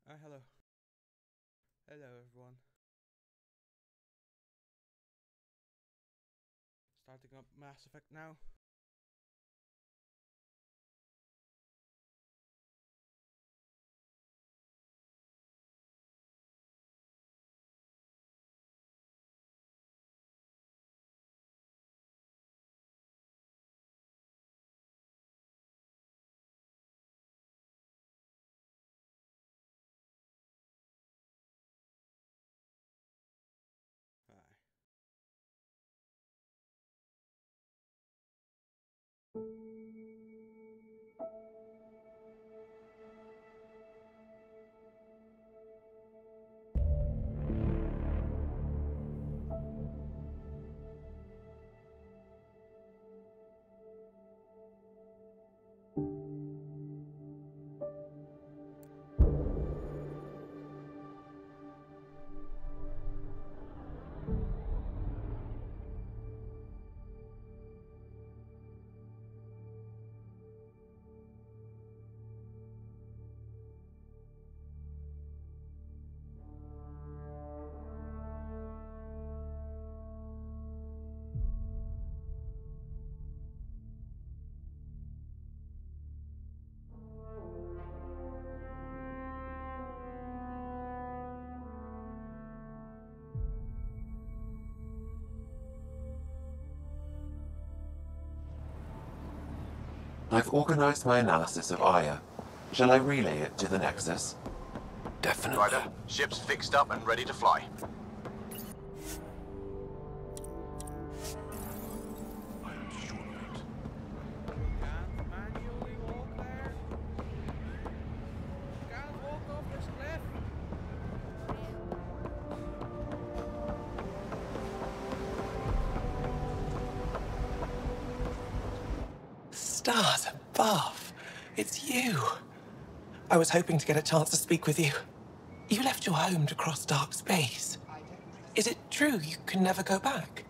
Hello. Hello, everyone. Starting up Mass Effect now. Aye. I've organized my analysis of Aya. Shall I relay it to the Nexus? Definitely. Ryder, ship's fixed up and ready to fly. I'm sure of it. Can't manually walk there. Can't walk off this cliff. Stars above. It's you. I was hoping to get a chance to speak with you. You left your home to cross dark space. Is it true you can never go back?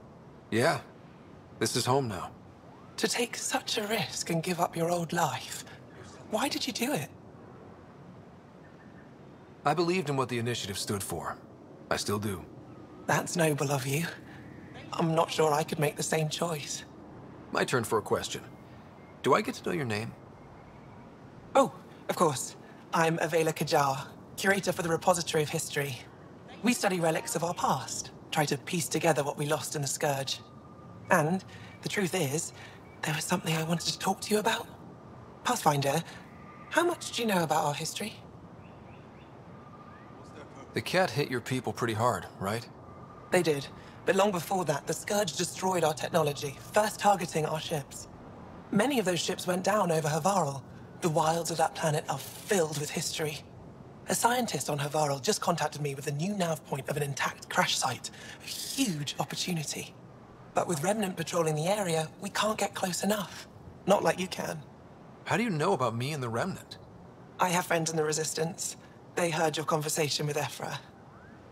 Yeah. This is home now. To take such a risk and give up your old life, why did you do it? I believed in what the initiative stood for. I still do. That's noble of you. I'm not sure I could make the same choice. My turn for a question. Do I get to know your name? Oh, of course. I'm Avela Kajar, curator for the Repository of History. We study relics of our past, try to piece together what we lost in the Scourge. And the truth is, there was something I wanted to talk to you about. Pathfinder, how much do you know about our history? The cat hit your people pretty hard, right? They did, but long before that, the Scourge destroyed our technology, first targeting our ships. Many of those ships went down over Havarl. The wilds of that planet are filled with history. A scientist on Havarl just contacted me with a new nav point of an intact crash site. A huge opportunity. But with Remnant patrolling the area, we can't get close enough. Not like you can. How do you know about me and the Remnant? I have friends in the Resistance. They heard your conversation with Ephra.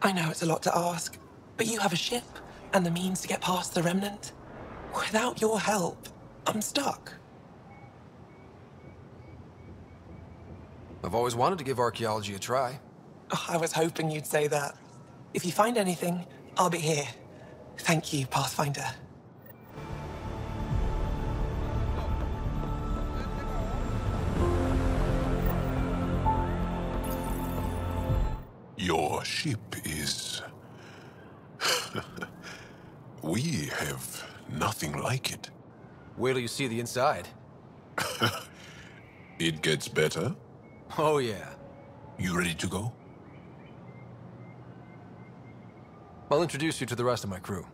I know it's a lot to ask, but you have a ship and the means to get past the Remnant. Without your help, I'm stuck. I've always wanted to give archaeology a try. Oh, I was hoping you'd say that. If you find anything, I'll be here. Thank you, Pathfinder. Your ship is... We have nothing like it. Wait till you see the inside. It gets better. Oh yeah. You ready to go? I'll introduce you to the rest of my crew.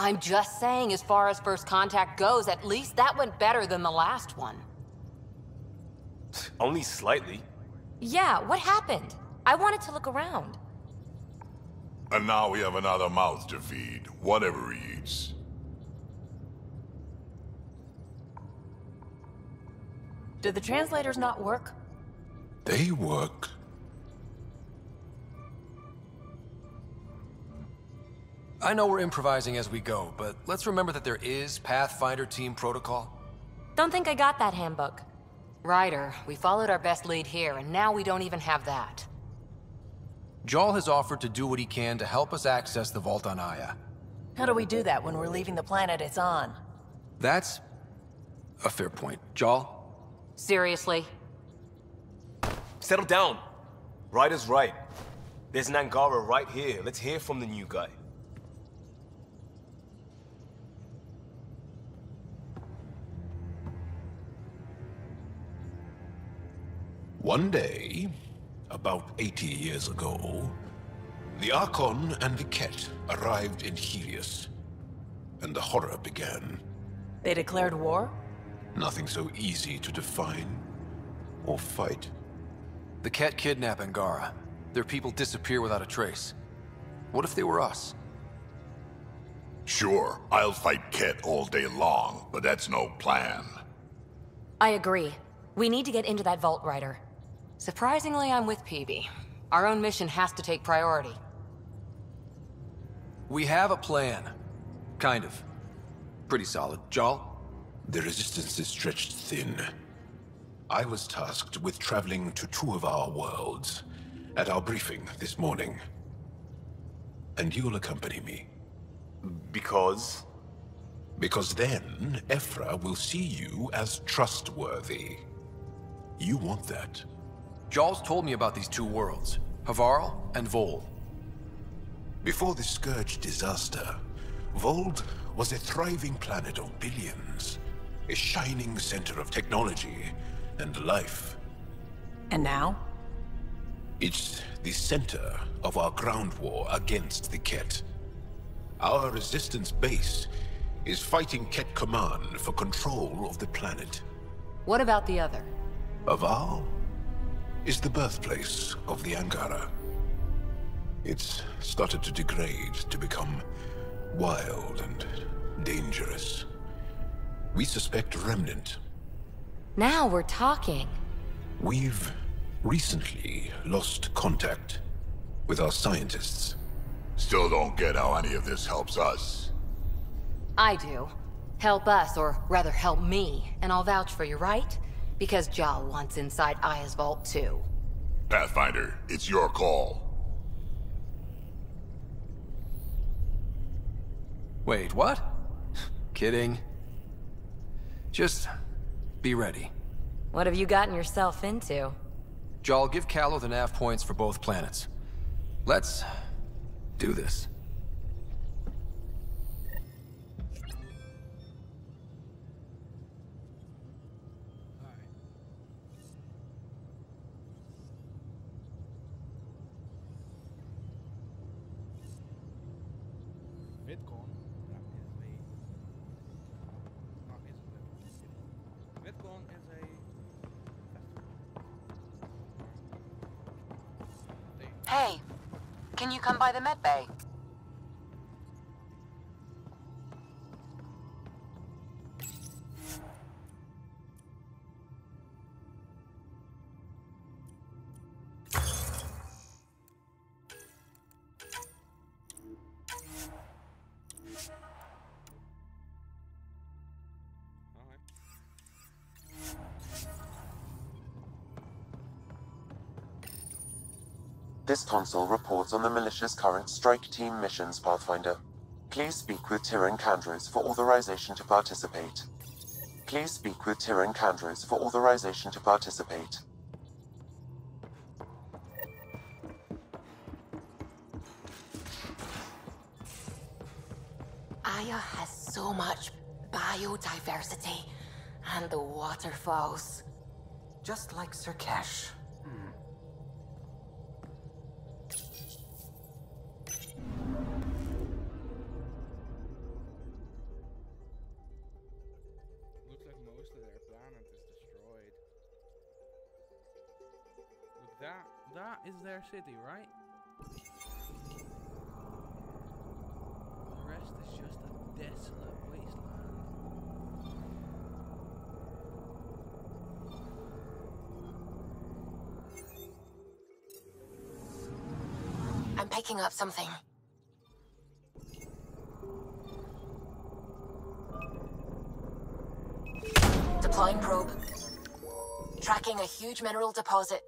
I'm just saying, as far as first contact goes, at least that went better than the last one. Only slightly. Yeah, what happened? I wanted to look around. And now we have another mouth to feed, whatever he eats. Did the translators not work? They work. I know we're improvising as we go, but let's remember that there is Pathfinder team protocol. Don't think I got that handbook. Ryder, we followed our best lead here, and now we don't even have that. Jarl has offered to do what he can to help us access the vault on Aya. How do we do that when we're leaving the planet it's on? That's a fair point. Jarl? Seriously? Settle down. Ryder's right. There's an Angara right here. Let's hear from the new guy. One day, about 80 years ago, the Archon and the Ket arrived in Helios, and the horror began. They declared war? Nothing so easy to define or fight. The Ket kidnap Angara. Their people disappear without a trace. What if they were us? Sure, I'll fight Ket all day long, but that's no plan. I agree. We need to get into that vault, Ryder. Surprisingly, I'm with Peavy. Our own mission has to take priority. We have a plan. Kind of. Pretty solid. Jarl? The resistance is stretched thin. I was tasked with traveling to two of our worlds at our briefing this morning. And you'll accompany me. Because? Because then, Ephra will see you as trustworthy. You want that. Jarl's told me about these two worlds, Havarl and Vol. Before the Scourge disaster, Vold was a thriving planet of billions. A shining center of technology and life. And now? It's the center of our ground war against the Ket. Our resistance base is fighting Ket Command for control of the planet. What about the other? Havarl is the birthplace of the Angara. It's started to degrade, to become wild and dangerous. We suspect Remnant. Now we're talking. We've recently lost contact with our scientists. Still don't get how any of this helps us. I do. Help us, or rather help me, and I'll vouch for you, right? Because Jarl wants inside Aya's vault too. Pathfinder, it's your call. Wait, what? Kidding. Just be ready. What have you gotten yourself into? Jarl, give Callow the nav points for both planets. Let's do this. VidCon, that is the... Not isn't it? VidCon is a festival. Hey, can you come by the med bay? This console reports on the militia's current strike team missions, Pathfinder. Please speak with Tyrion Candros for authorization to participate. Please speak with Tyrion Candros for authorization to participate. Aya has so much biodiversity, and the waterfalls. Just like Sirkesh. Looks like most of their planet is destroyed. Look, that is their city, right? I'm picking up something. Deploying probe. Tracking a huge mineral deposit.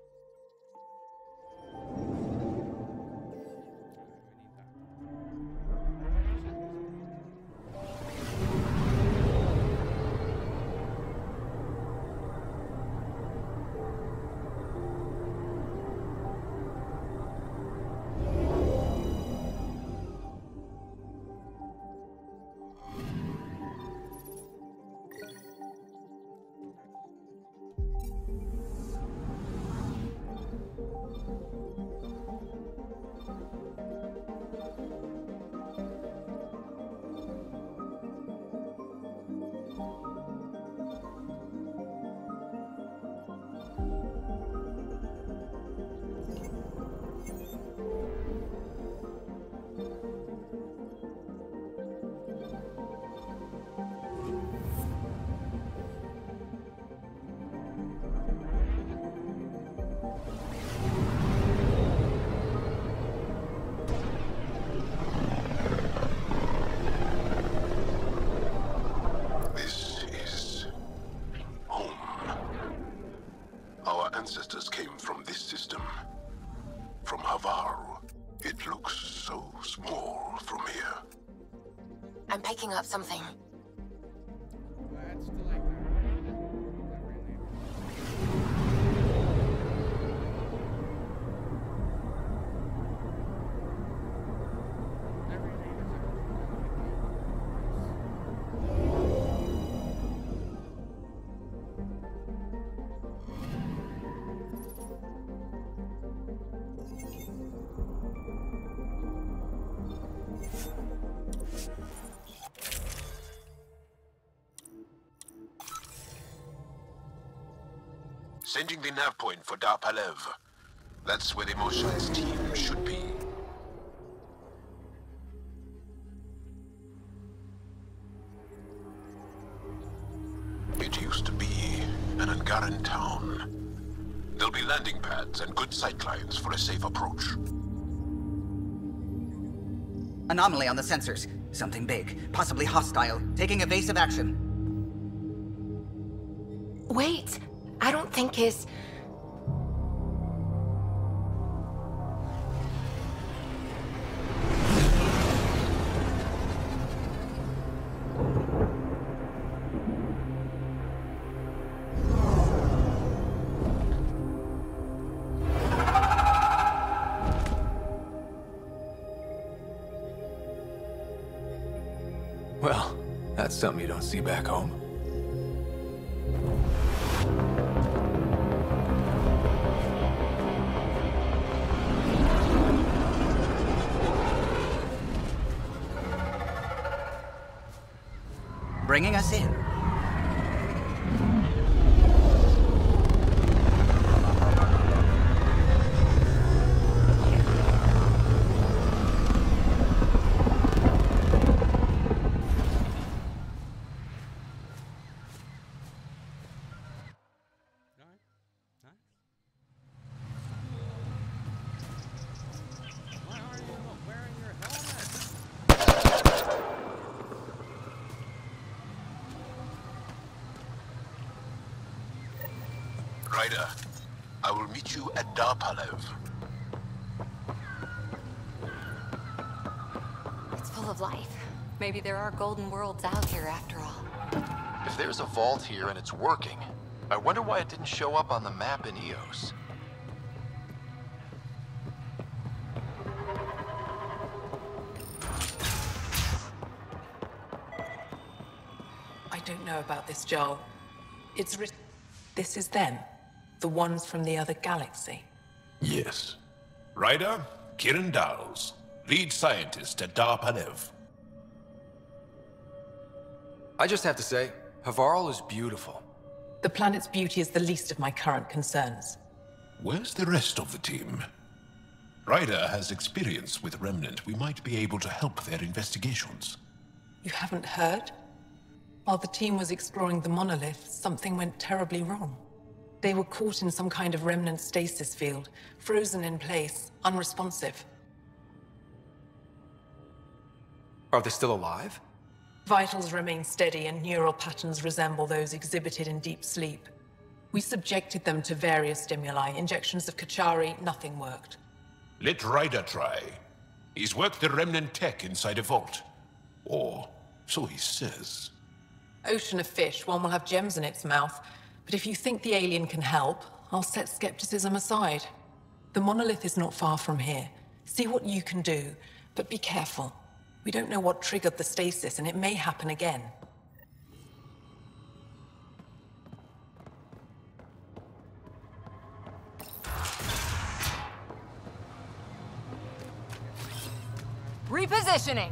Ancestors came from this system. From Havarl. It looks so small from here. I'm picking up something. That's still like that. Sending the nav point for Darpalev. That's where the Mosha's team should be. It used to be an Angaran town. There'll be landing pads and good sightlines for a safe approach. Anomaly on the sensors. Something big, possibly hostile, taking evasive action. Wait, I don't think his... Well, that's something you don't see back home. Bringing us in. Ryder, I will meet you at Darpalev. It's full of life. Maybe there are golden worlds out here after all. If there's a vault here and it's working, I wonder why it didn't show up on the map in EOS. I don't know about this, Joel. It's written... This is them. The ones from the other galaxy. Yes. Ryder, Kiran Dawes, lead scientist at Darpalev. I just have to say, Havarl is beautiful. The planet's beauty is the least of my current concerns. Where's the rest of the team? Ryder has experience with Remnant. We might be able to help their investigations. You haven't heard? While the team was exploring the monolith, something went terribly wrong. They were caught in some kind of remnant stasis field, frozen in place, unresponsive. Are they still alive? Vitals remain steady and neural patterns resemble those exhibited in deep sleep. We subjected them to various stimuli. Injections of Kachari, nothing worked. Let Ryder try. He's worked the remnant tech inside a vault. Or so he says. Ocean of fish, one will have gems in its mouth. But if you think the alien can help, I'll set skepticism aside. The monolith is not far from here. See what you can do, but be careful. We don't know what triggered the stasis, and it may happen again. Repositioning!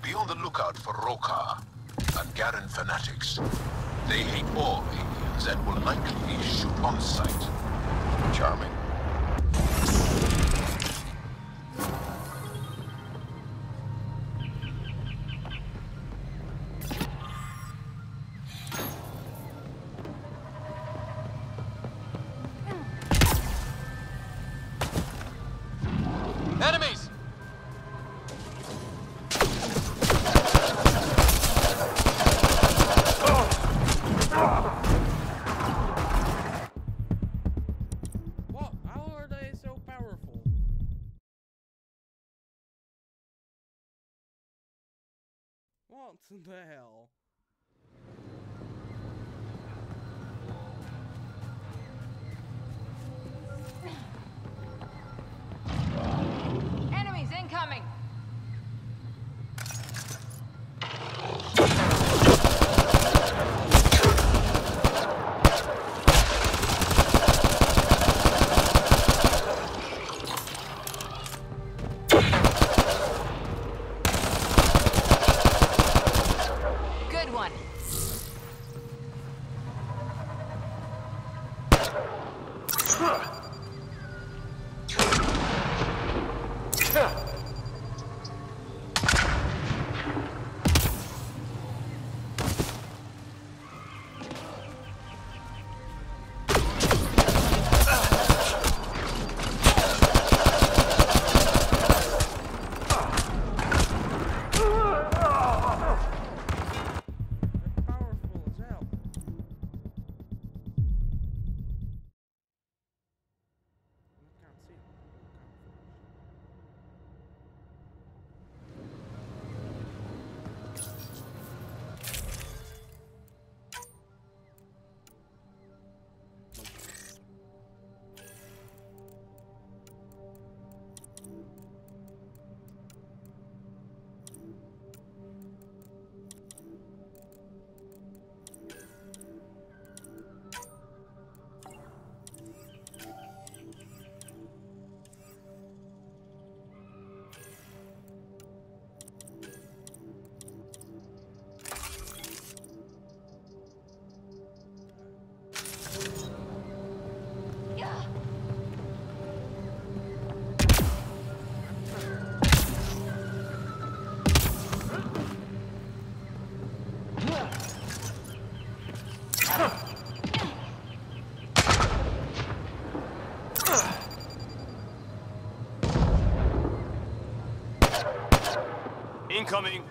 Be on the lookout for Rokar and Garen fanatics. They hate all aliens and will likely shoot on sight. Charming. Enemies! What? How are they so powerful? What the hell? Enemies incoming! Good one. They're powerful as hell. I can't see them. Incoming!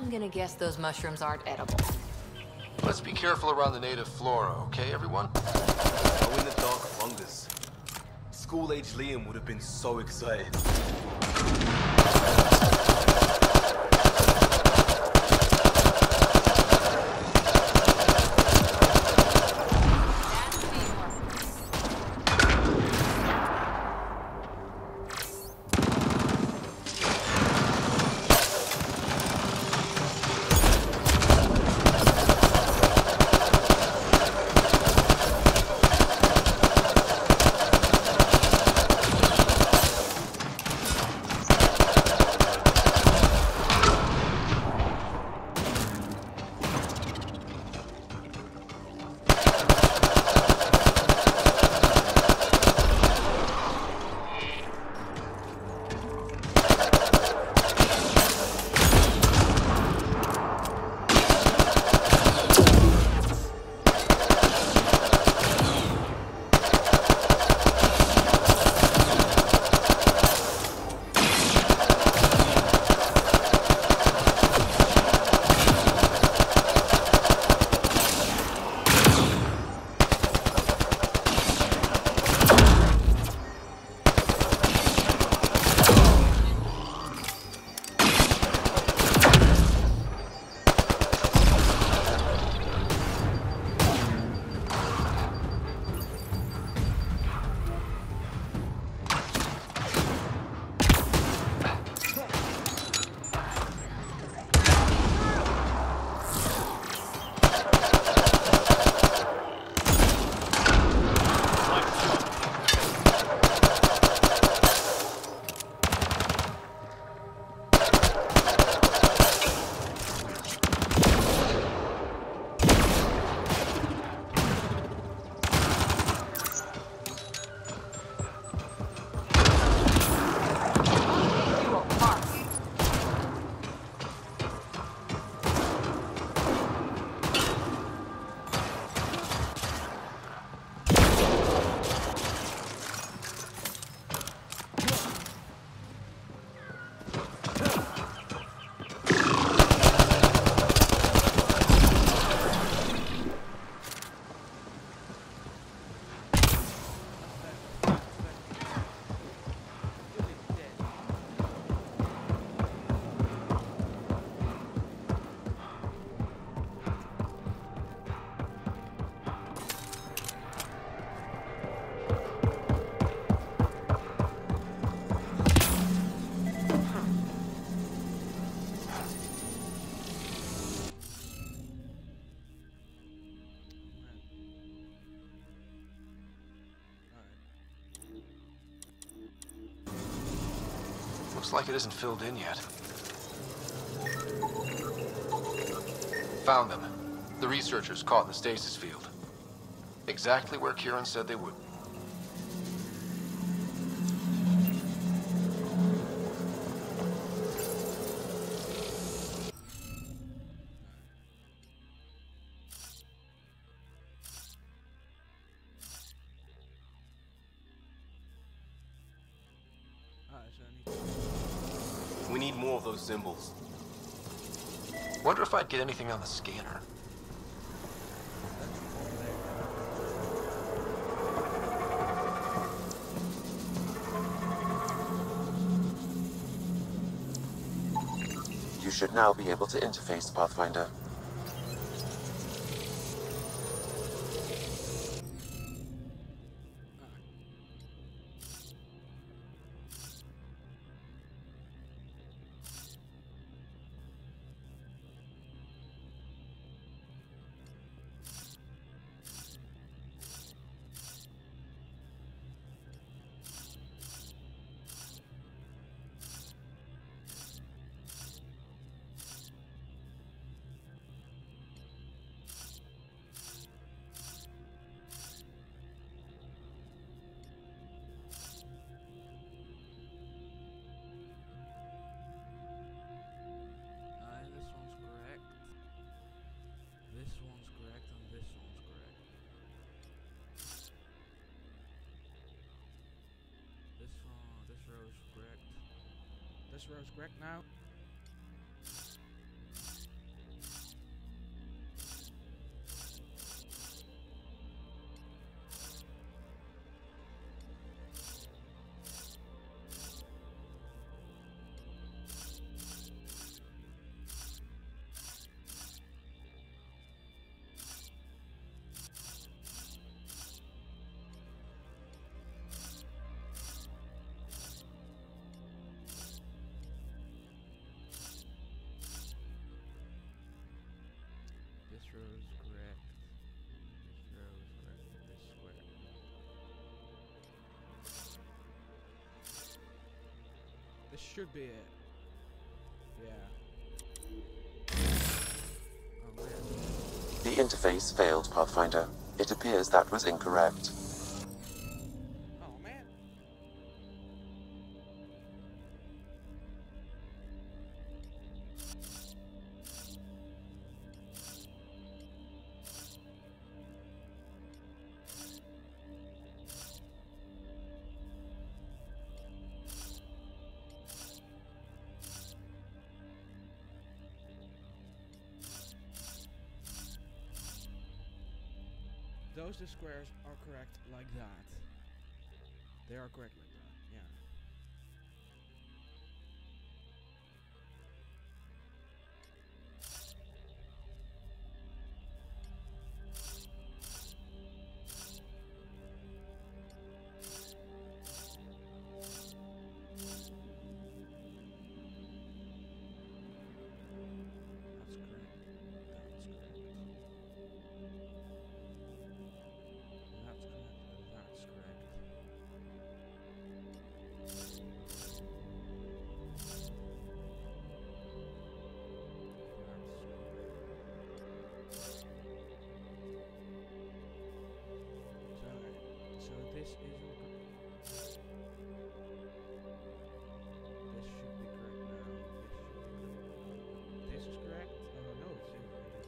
I'm gonna guess those mushrooms aren't edible. Let's be careful around the native flora, okay, everyone? Go in the dark fungus. School-age Liam would have been so excited. Looks like it isn't filled in yet. Found them. The researchers caught in the stasis field. Exactly where Kieran said they would. We need more of those symbols. Wonder if I'd get anything on the scanner. You should now be able to interface, Pathfinder. This row is correct now. should be it. Yeah. Oh man. The interface failed, Pathfinder. It appears that was incorrect. Oh man. The squares are correct like that. They are correct like that, yeah. This is this should be correct now. This is correct. Oh no, it's incorrect.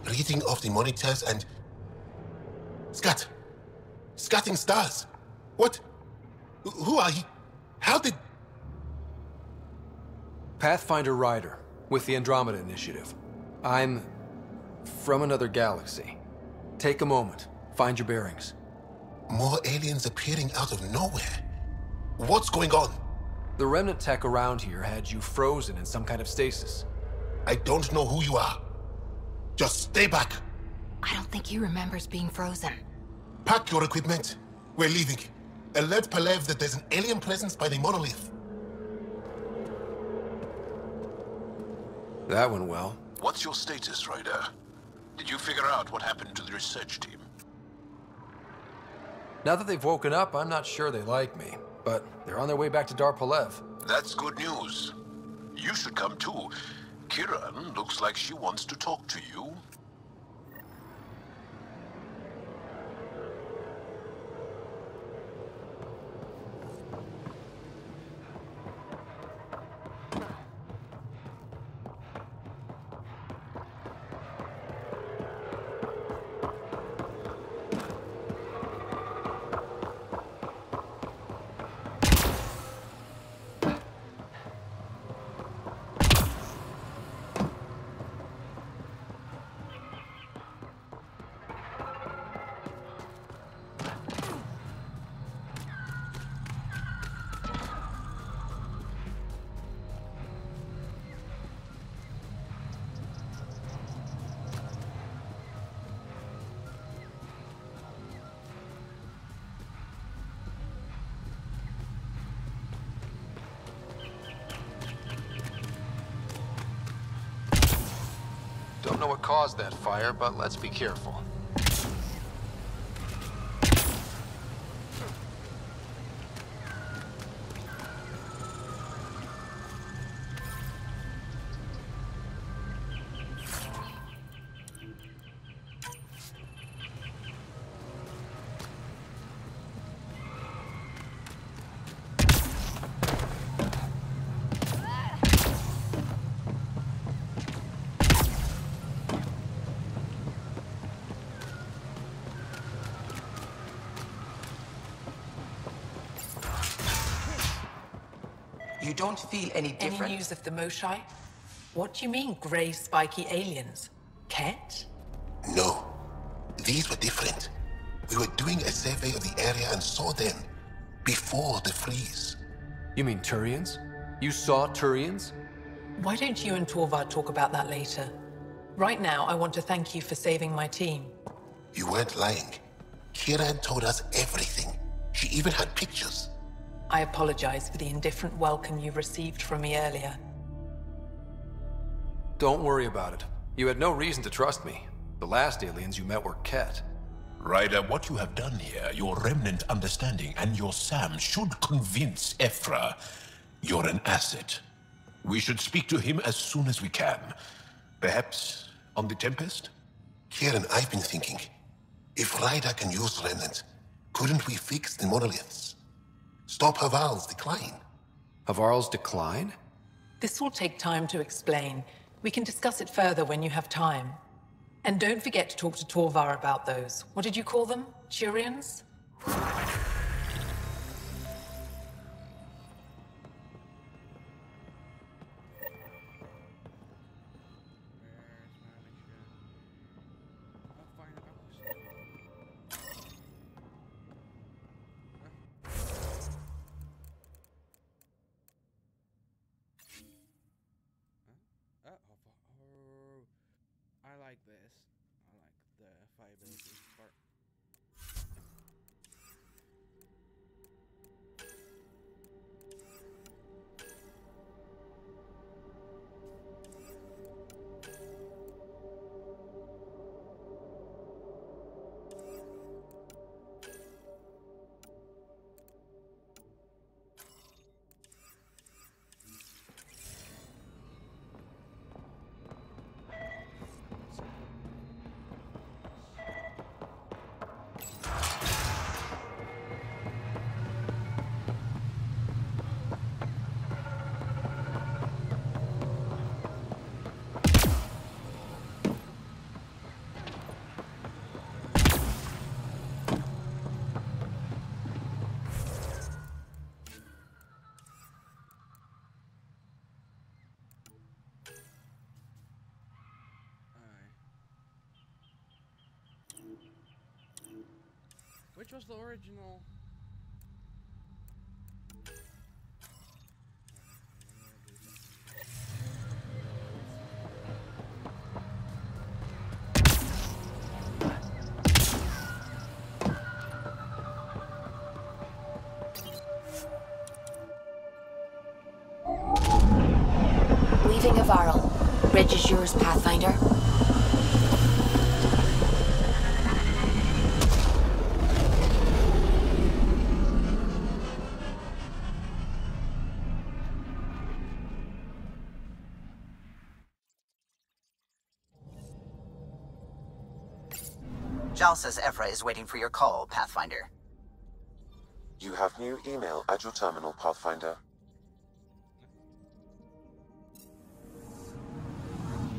Reading of the monitors and... Scatting stars! What? Who are you? How did... Pathfinder Ryder, with the Andromeda Initiative. I'm... from another galaxy. Take a moment. Find your bearings. More aliens appearing out of nowhere? What's going on? The remnant tech around here had you frozen in some kind of stasis. I don't know who you are. Just stay back. I don't think he remembers being frozen. Pack your equipment. We're leaving. Alert Palev that there's an alien presence by the monolith. That went well. What's your status, Ryder? Did you figure out what happened to the research team? Now that they've woken up, I'm not sure they like me. But they're on their way back to Dar Palev. That's good news. You should come too. Kiran looks like she wants to talk to you. Don't know what caused that fire, but let's be careful. You don't feel any different? Any news of the Moshai? What do you mean, grey spiky aliens? Ket? No. These were different. We were doing a survey of the area and saw them before the freeze. You mean Turians? You saw Turians? Why don't you and Torvald talk about that later? Right now, I want to thank you for saving my team. You weren't lying. Kira told us everything. She even had pictures. I apologize for the indifferent welcome you received from me earlier. Don't worry about it. You had no reason to trust me. The last aliens you met were Ket. Ryder, what you have done here, your remnant understanding and your Sam should convince Ephra you're an asset. We should speak to him as soon as we can. Perhaps on the Tempest? Kieran, I've been thinking. If Ryder can use remnant, couldn't we fix the monoliths? Stop Haval's decline? Havarl's decline? This will take time to explain. We can discuss it further when you have time. And don't forget to talk to Torvar about those. What did you call them? Turians? I like this. I like the viability part. Which was the original? Leaving Avarl. Bridge is yours, Pathfinder. Jal says Ephra is waiting for your call, Pathfinder. You have new email at your terminal, Pathfinder.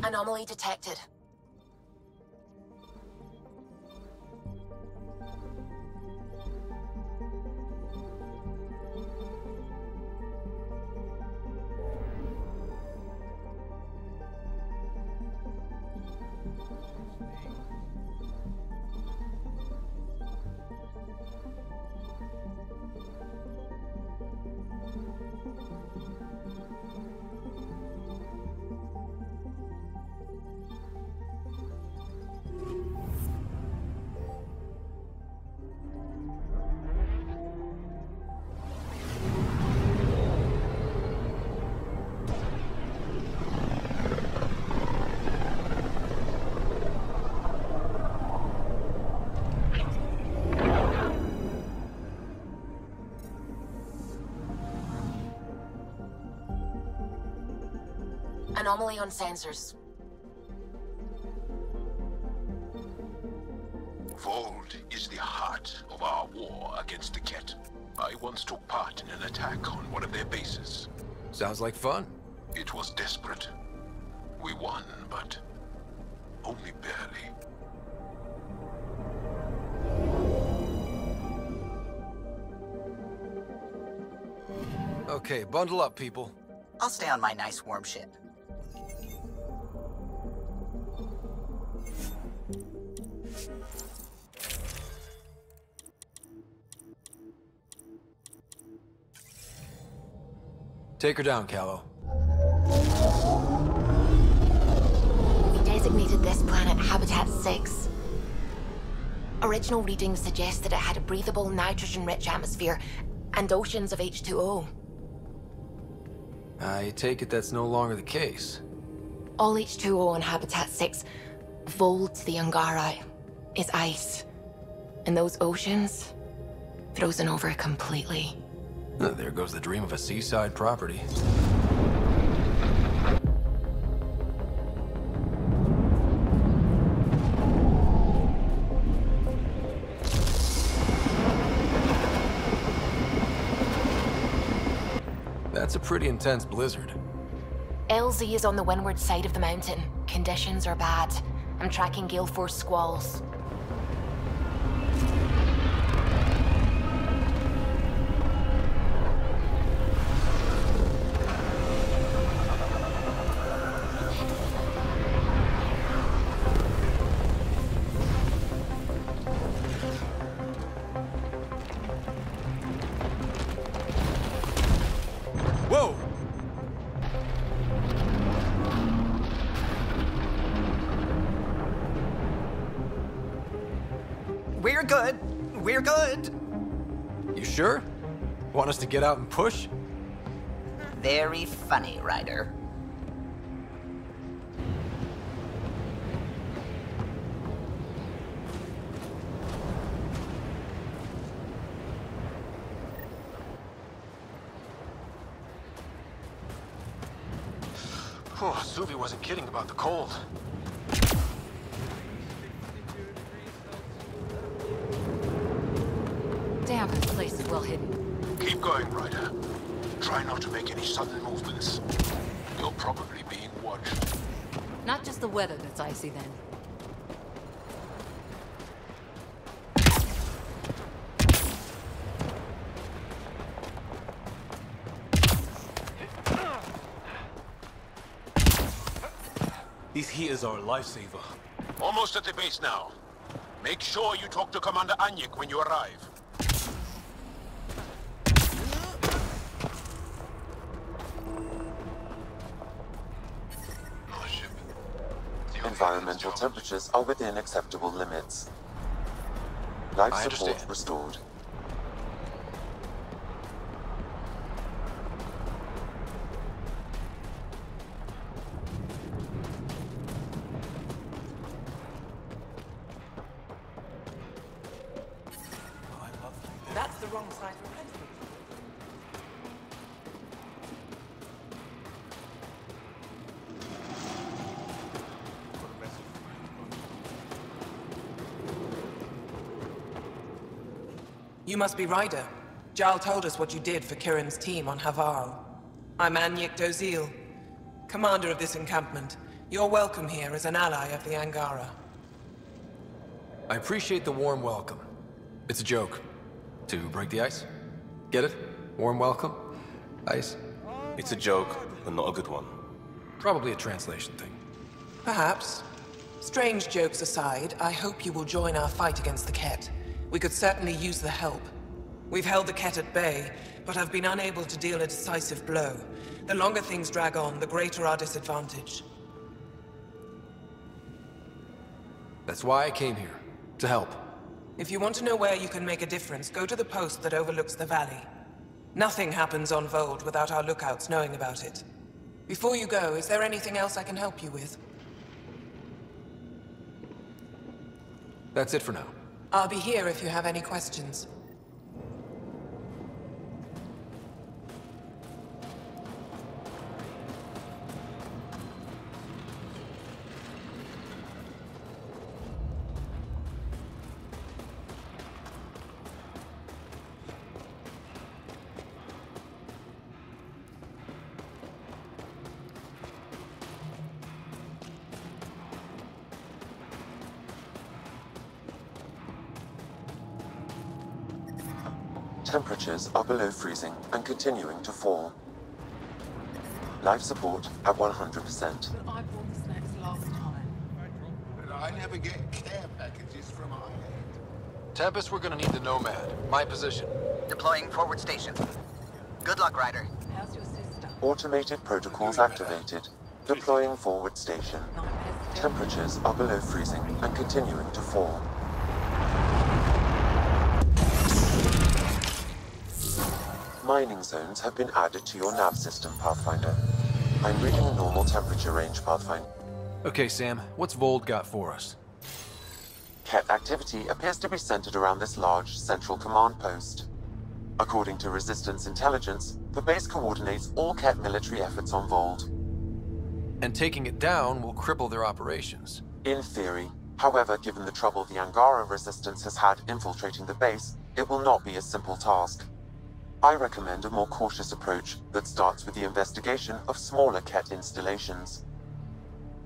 Anomaly detected. Anomaly on sensors. Vold is the heart of our war against the Ket. I once took part in an attack on one of their bases. Sounds like fun. It was desperate. We won, but only barely. Okay, bundle up, people. I'll stay on my nice warm ship. Take her down, Callow. We designated this planet Habitat 6. Original readings suggest that it had a breathable, nitrogen-rich atmosphere and oceans of H2O. I take it that's no longer the case. All H2O on Habitat 6, vold to the Angara, is ice. And those oceans, frozen over completely. There goes the dream of a seaside property. That's a pretty intense blizzard. LZ is on the windward side of the mountain. Conditions are bad. I'm tracking gale force squalls. Whoa! We're good. We're good. You sure? Want us to get out and push? Very funny, Ryder. Oh, Suvi wasn't kidding about the cold. Damn, this place is well hidden. Keep going, Ryder. Try not to make any sudden movements. You're probably being watched. Not just the weather that's icy then. These heaters are a lifesaver. Almost at the base now. Make sure you talk to Commander Anyik when you arrive. Environmental temperatures are within acceptable limits. Life I support understand. restored. That's the wrong side of it. You must be Ryder. Jarl told us what you did for Kirin's team on Havarl. I'm Anyik Dozil, commander of this encampment. You're welcome here as an ally of the Angara. I appreciate the warm welcome. It's a joke. To break the ice? Get it? Warm welcome? Ice? It's a joke, but not a good one. Probably a translation thing. Perhaps. Strange jokes aside, I hope you will join our fight against the Ket. We could certainly use the help. We've held the Ket at bay, but have been unable to deal a decisive blow. The longer things drag on, the greater our disadvantage. That's why I came here. To help. If you want to know where you can make a difference, go to the post that overlooks the valley. Nothing happens on Vold without our lookouts knowing about it. Before you go, is there anything else I can help you with? That's it for now. I'll be here if you have any questions. Temperatures are below freezing and continuing to fall. Life support at 100%. But I bought the snacks last time. But I never get care packages from our head. Tempest, we're gonna need the Nomad. My position. Deploying forward station. Good luck, Ryder. How's your sister? Automated protocols activated. Deploying forward station. Temperatures are below freezing and continuing to fall. Mining zones have been added to your nav system, Pathfinder. I'm reading normal temperature range, Pathfinder. Okay, Sam, what's Vold got for us? Ket activity appears to be centered around this large central command post. According to Resistance intelligence, the base coordinates all Ket military efforts on Vold. And taking it down will cripple their operations. In theory. However, given the trouble the Angara Resistance has had infiltrating the base, it will not be a simple task. I recommend a more cautious approach that starts with the investigation of smaller Ket installations.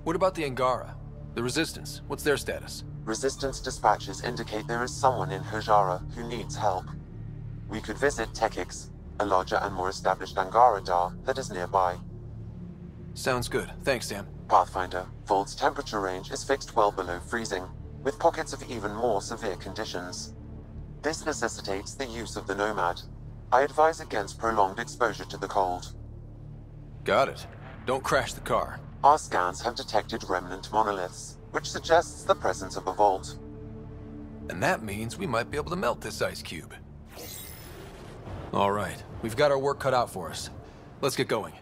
What about the Angara? The Resistance, what's their status? Resistance dispatches indicate there is someone in Hajara who needs help. We could visit Tekix, a larger and more established Angara Dar that is nearby. Sounds good. Thanks, Sam. Pathfinder, Vold's temperature range is fixed well below freezing, with pockets of even more severe conditions. This necessitates the use of the Nomad. I advise against prolonged exposure to the cold. Got it. Don't crash the car. Our scans have detected remnant monoliths, which suggests the presence of a vault. And that means we might be able to melt this ice cube. All right, we've got our work cut out for us. Let's get going.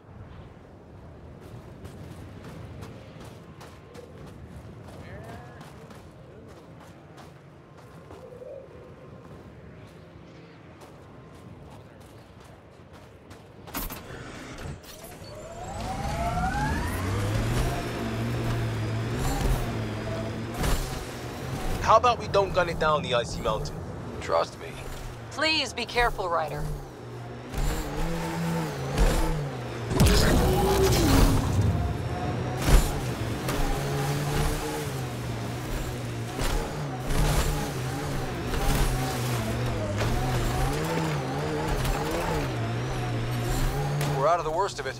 How about we don't gun it down the icy mountain? Trust me. Please be careful, Ryder. We're out of the worst of it.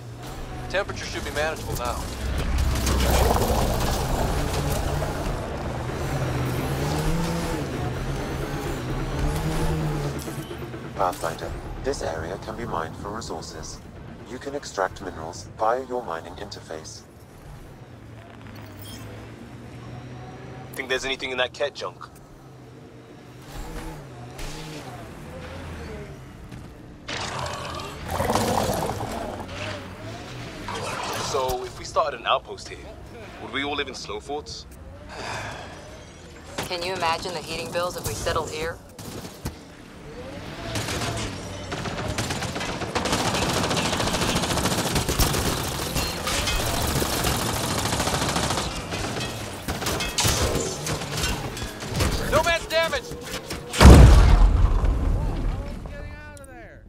Temperature should be manageable now. Pathfinder, this area can be mined for resources. You can extract minerals via your mining interface. Think there's anything in that Ket junk? So, if we started an outpost here, would we all live in slow forts? Can you imagine the heating bills if we settled here? Nomad's damaged! Getting out of there.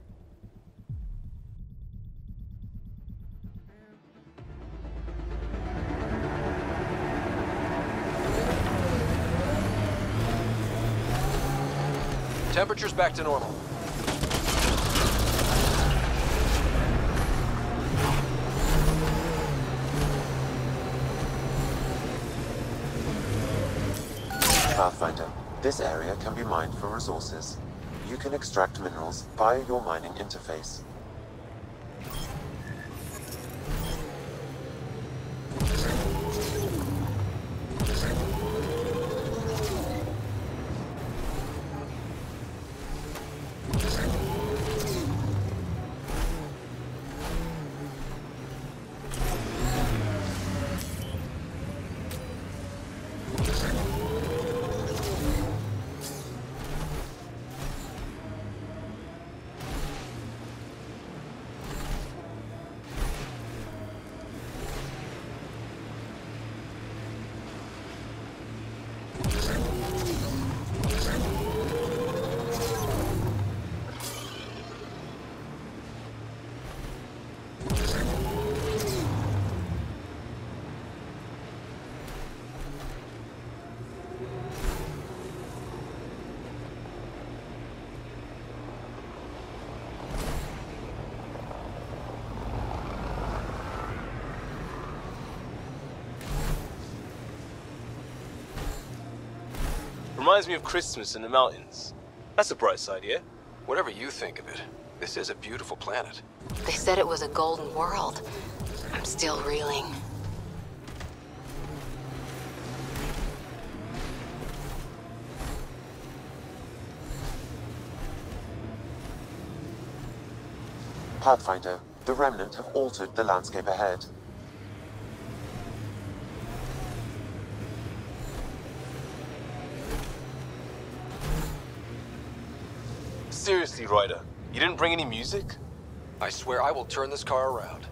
Temperature's back to normal. Pathfinder, this area can be mined for resources. You can extract minerals via your mining interface. Reminds me of Christmas in the mountains. That's a bright side, yeah? Whatever you think of it, this is a beautiful planet. They said it was a golden world. I'm still reeling. Pathfinder, the Remnant have altered the landscape ahead. Seriously, Ryder, you didn't bring any music? I swear I will turn this car around.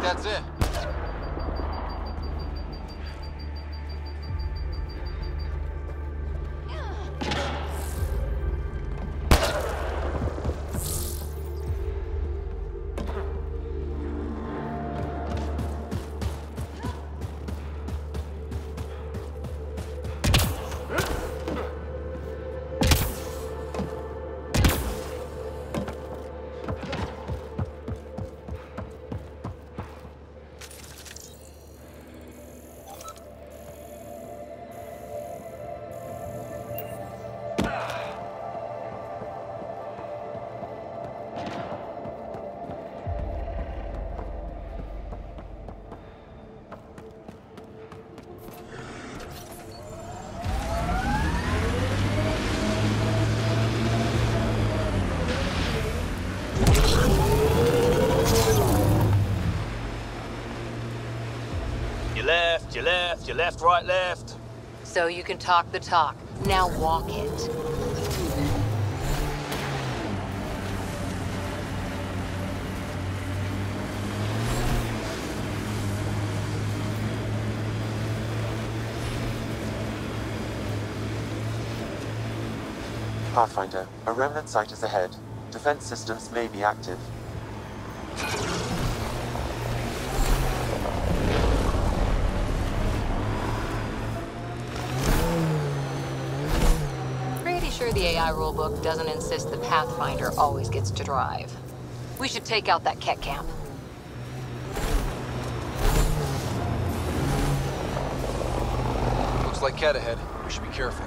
That's it. You left, right, left. So you can talk the talk. Now walk it. Pathfinder, a Remnant site is ahead. Defense systems may be active. Pretty sure the AI rulebook doesn't insist the Pathfinder always gets to drive. We should take out that Ket camp. Looks like Cat ahead. We should be careful.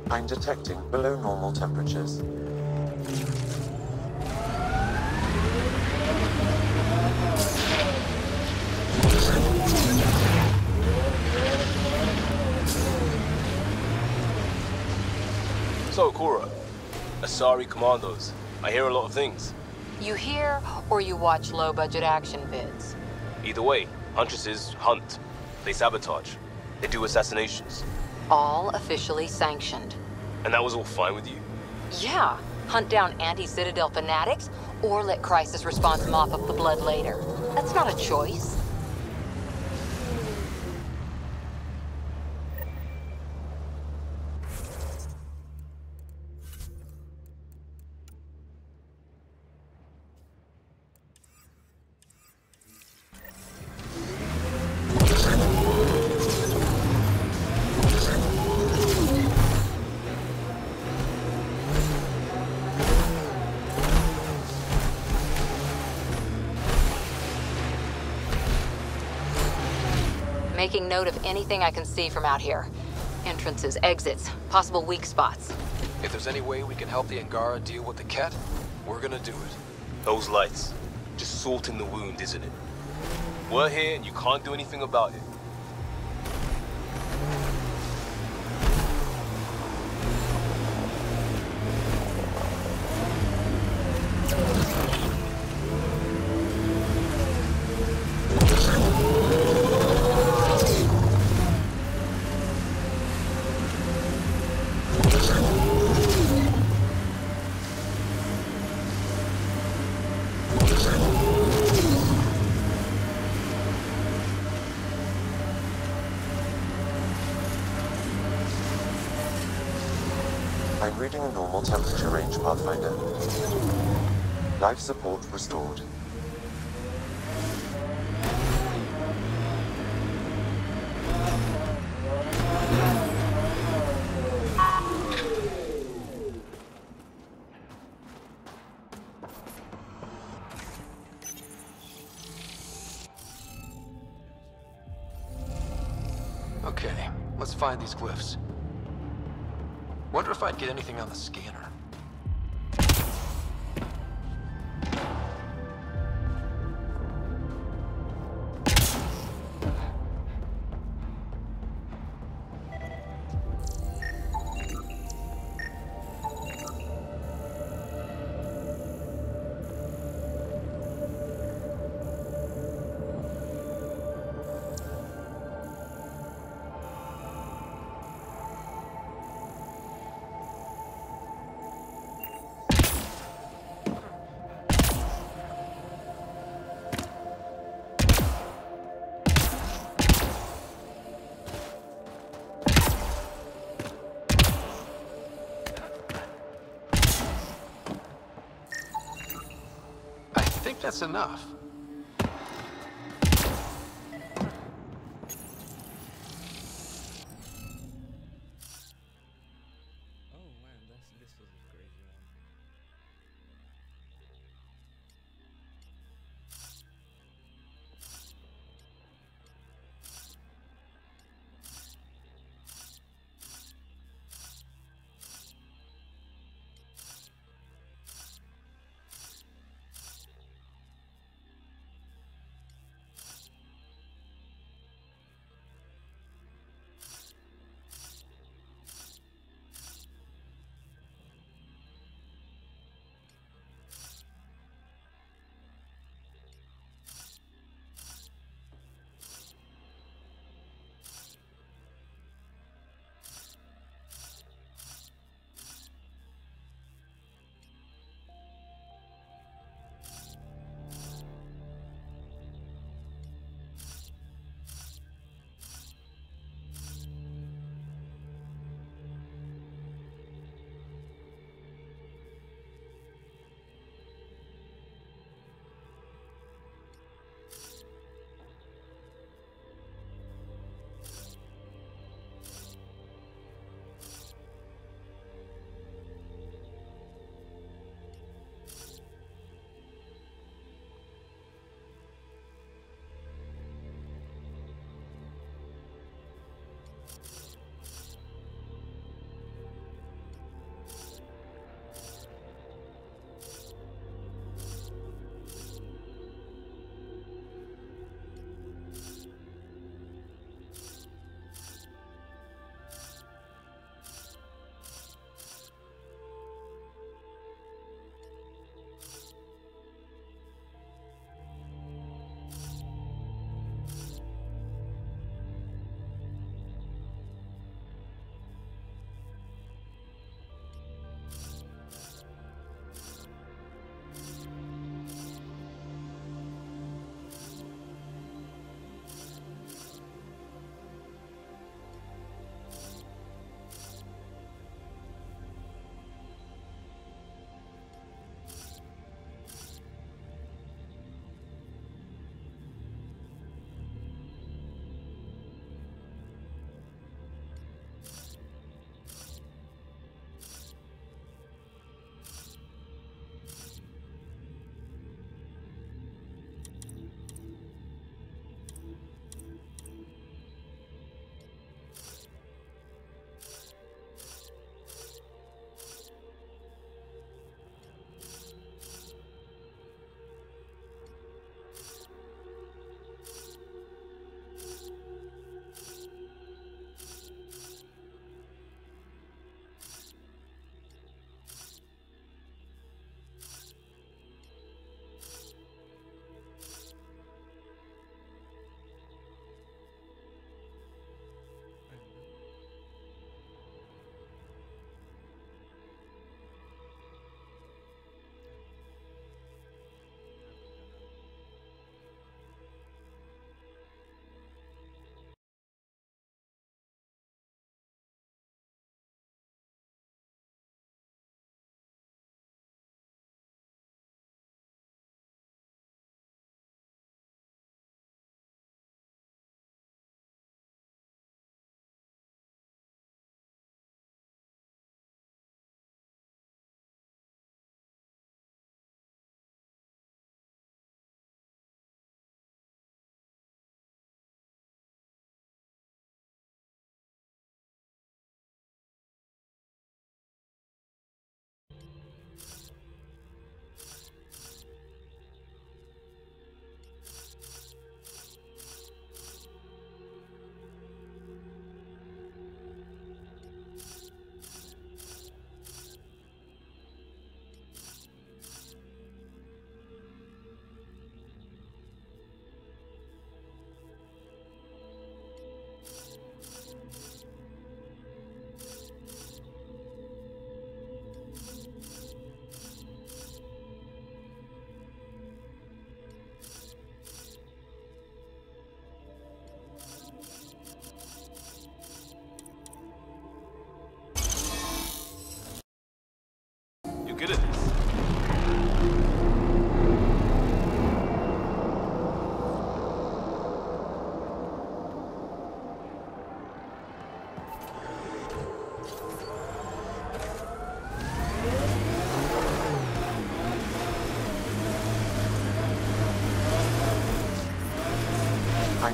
I'm detecting below normal temperatures. So, Cora, Asari Commandos. I hear a lot of things. You hear or you watch low-budget action vids? Either way, Huntresses hunt. They sabotage. They do assassinations. All officially sanctioned. And that was all fine with you? Yeah. Hunt down anti-Citadel fanatics, or let crisis response mop up the blood later. That's not a choice. Making note of anything I can see from out here. Entrances, exits, possible weak spots. If there's any way we can help the Angara deal with the Ket, we're gonna do it. Those lights. Just salt in the wound, isn't it? We're here and you can't do anything about it. I'm reading a normal temperature range, Pathfinder. Life support restored. Okay, let's find these glyphs. Wonder if I'd get anything on the scanner. I think that's enough. Oh man, this was a crazy one.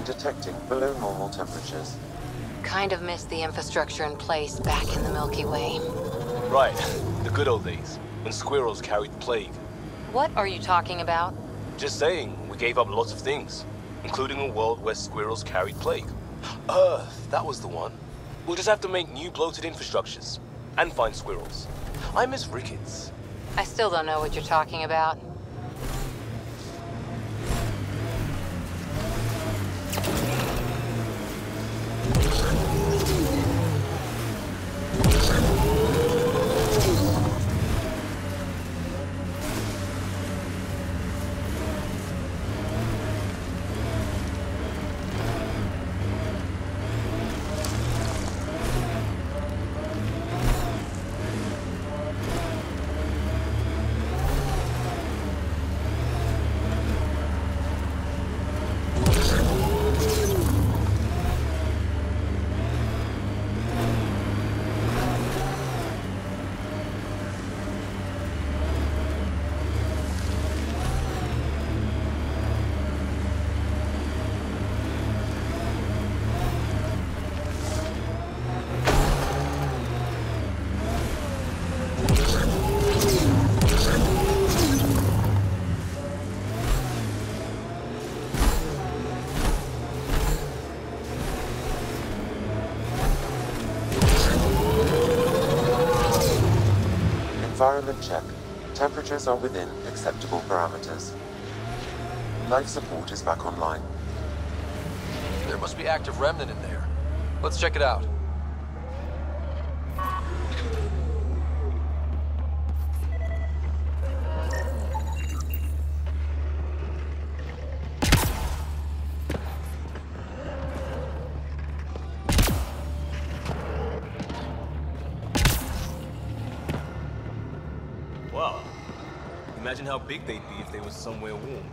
been detecting below normal temperatures. Kind of missed the infrastructure in place back in the Milky Way. Right, the good old days, when squirrels carried the plague. What are you talking about? Just saying, we gave up lots of things, including a world where squirrels carried plague. Earth, that was the one. We'll just have to make new bloated infrastructures, and find squirrels. I miss Ricketts. I still don't know what you're talking about. Environment check. Temperatures are within acceptable parameters. Life support is back online. There must be active remnant in there. Let's check it out. Wow. Imagine how big they'd be if they were somewhere warm.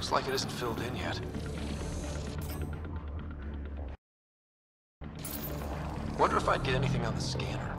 Looks like it isn't filled in yet. Wonder if I'd get anything on the scanner.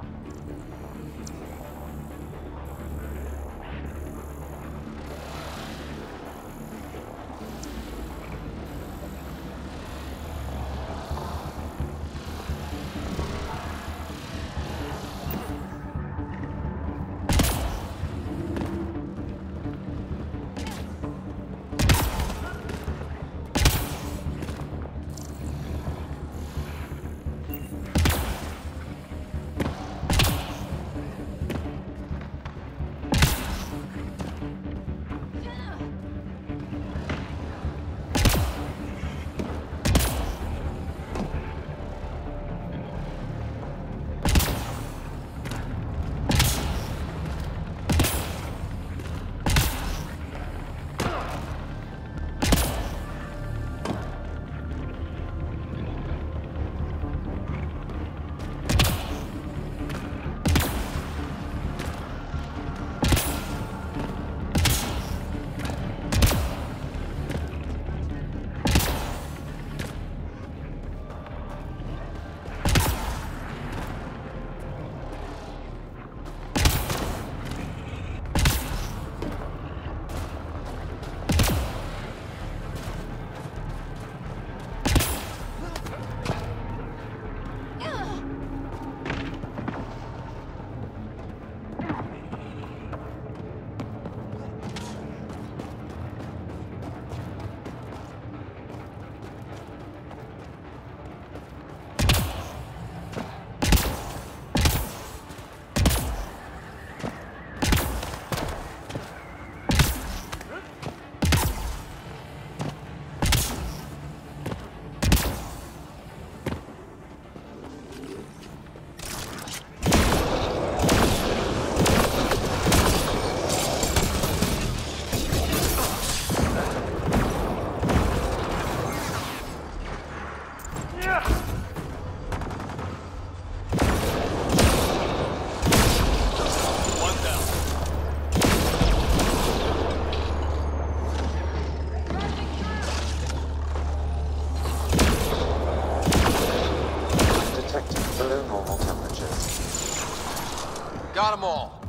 Got them all.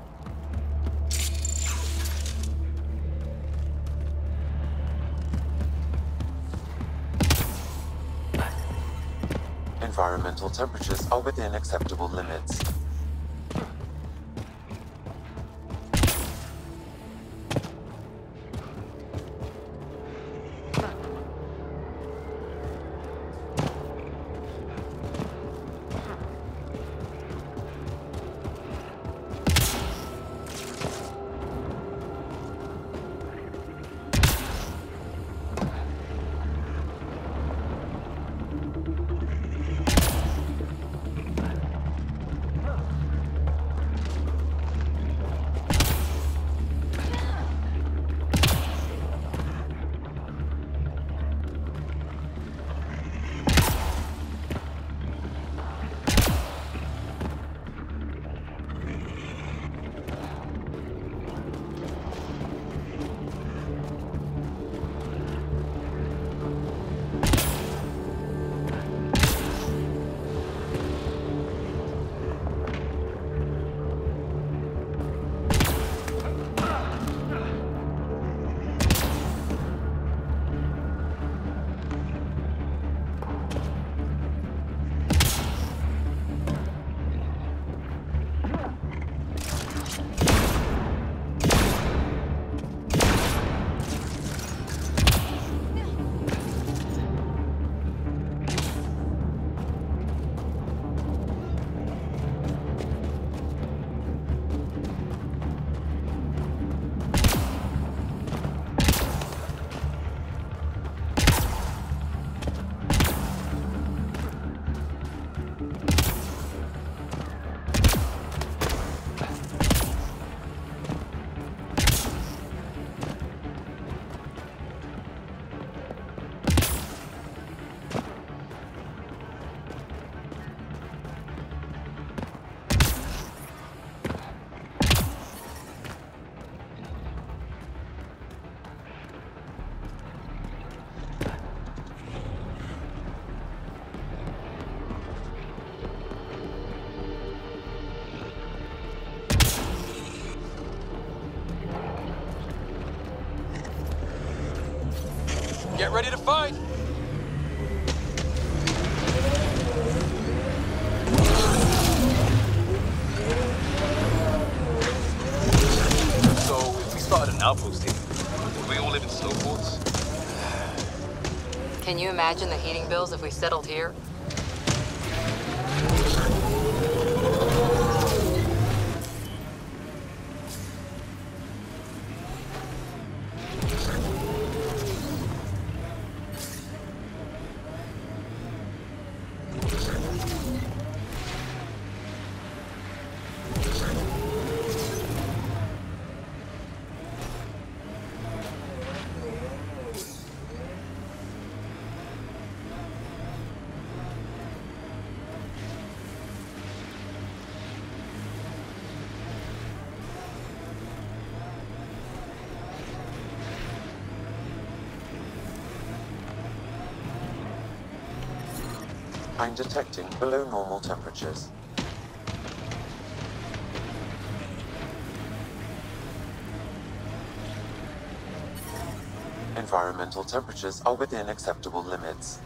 Environmental temperatures are within acceptable limits. Get ready to fight! So, if we started an outpost here, would we all live in snowforts? Can you imagine the heating bills if we settled here? I'm detecting below normal temperatures. Environmental temperatures are within acceptable limits.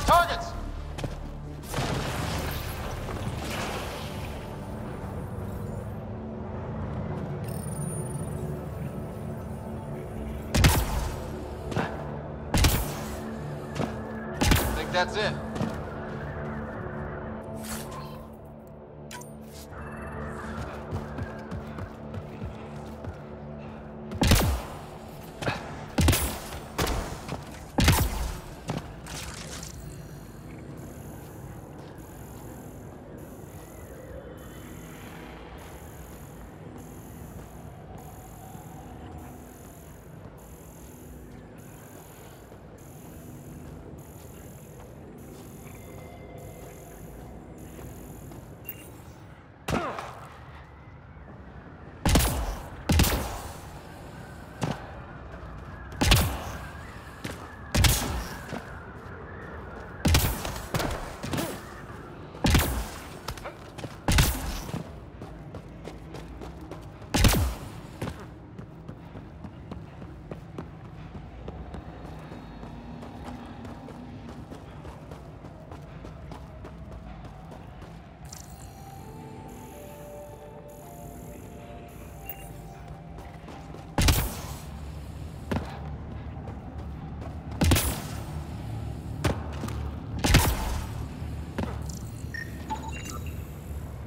targets! I think that's it.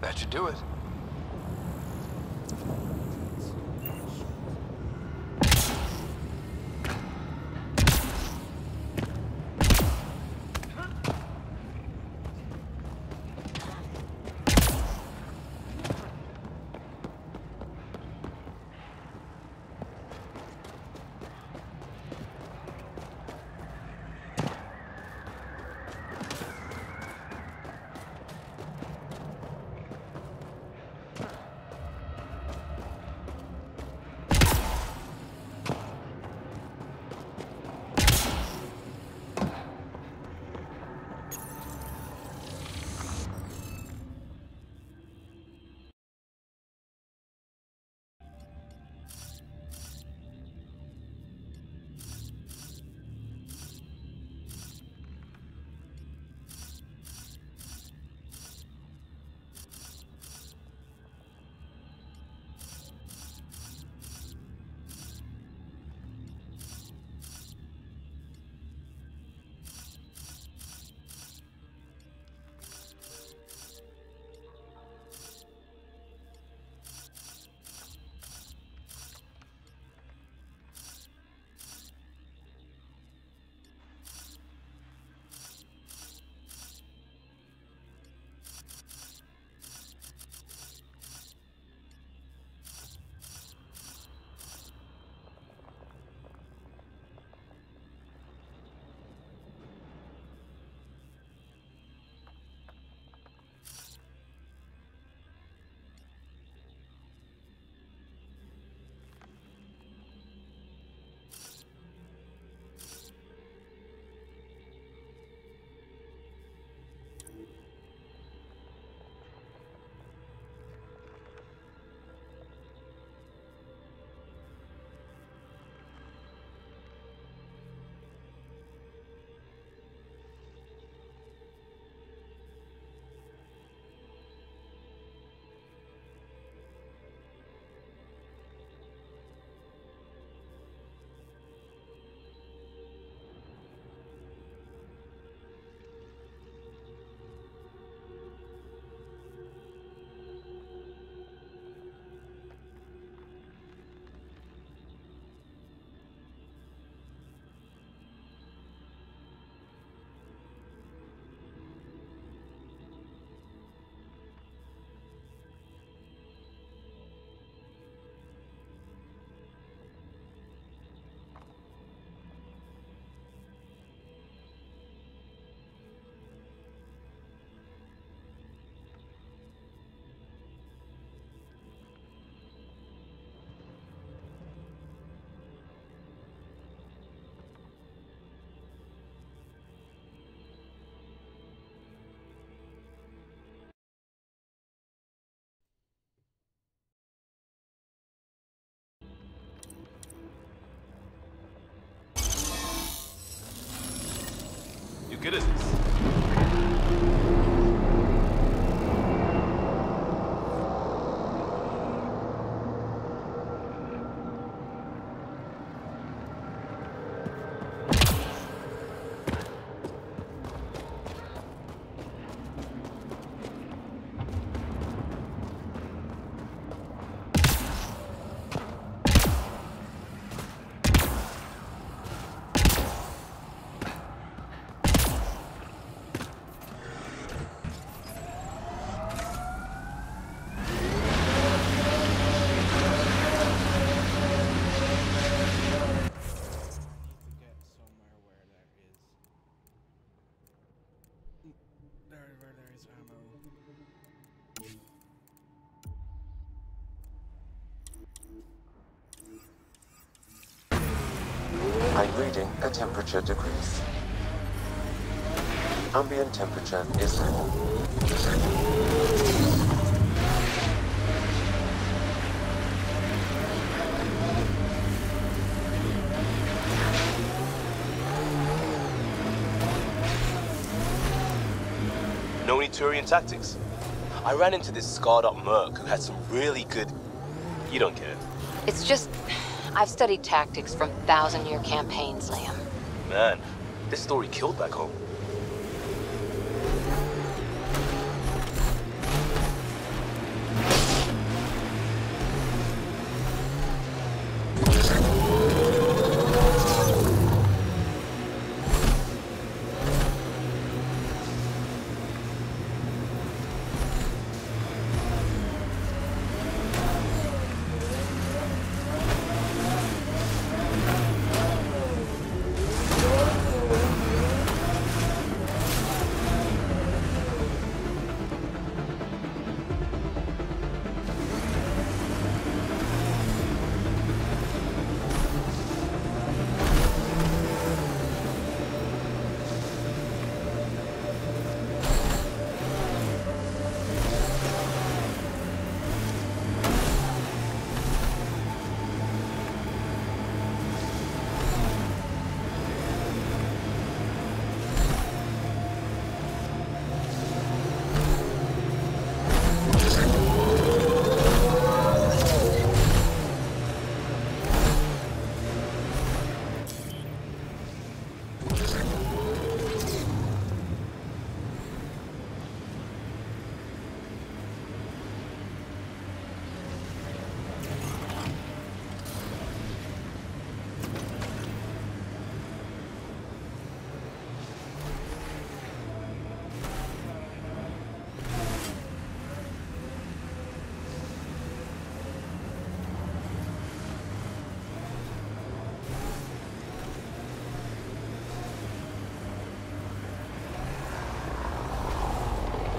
That should do it. You good at this? I'm reading a temperature decrease. Ambient temperature is low. Know any Turian tactics? I ran into this scarred-up merc who had some really good... You don't care. It's just... I've studied tactics from thousand-year campaigns, Liam. Man, this story killed back home.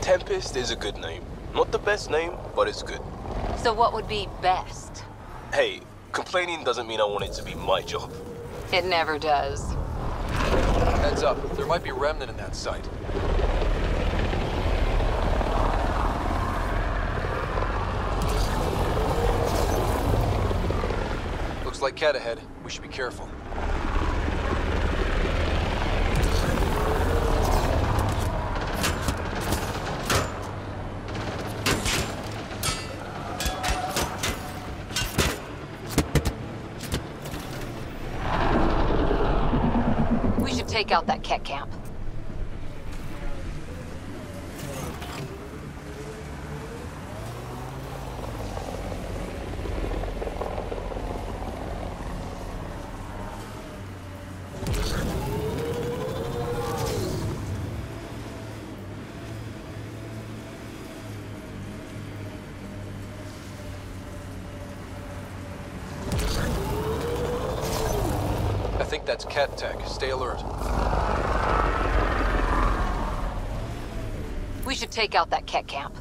Tempest is a good name. Not the best name, but it's good. So what would be best? Hey, complaining doesn't mean I want it to be my job. It never does. Heads up, there might be remnant in that site. Looks like Cat ahead. We should be careful. Take out that Ket camp. I think that's Cat tech. Stay alert. We should take out that Ket camp.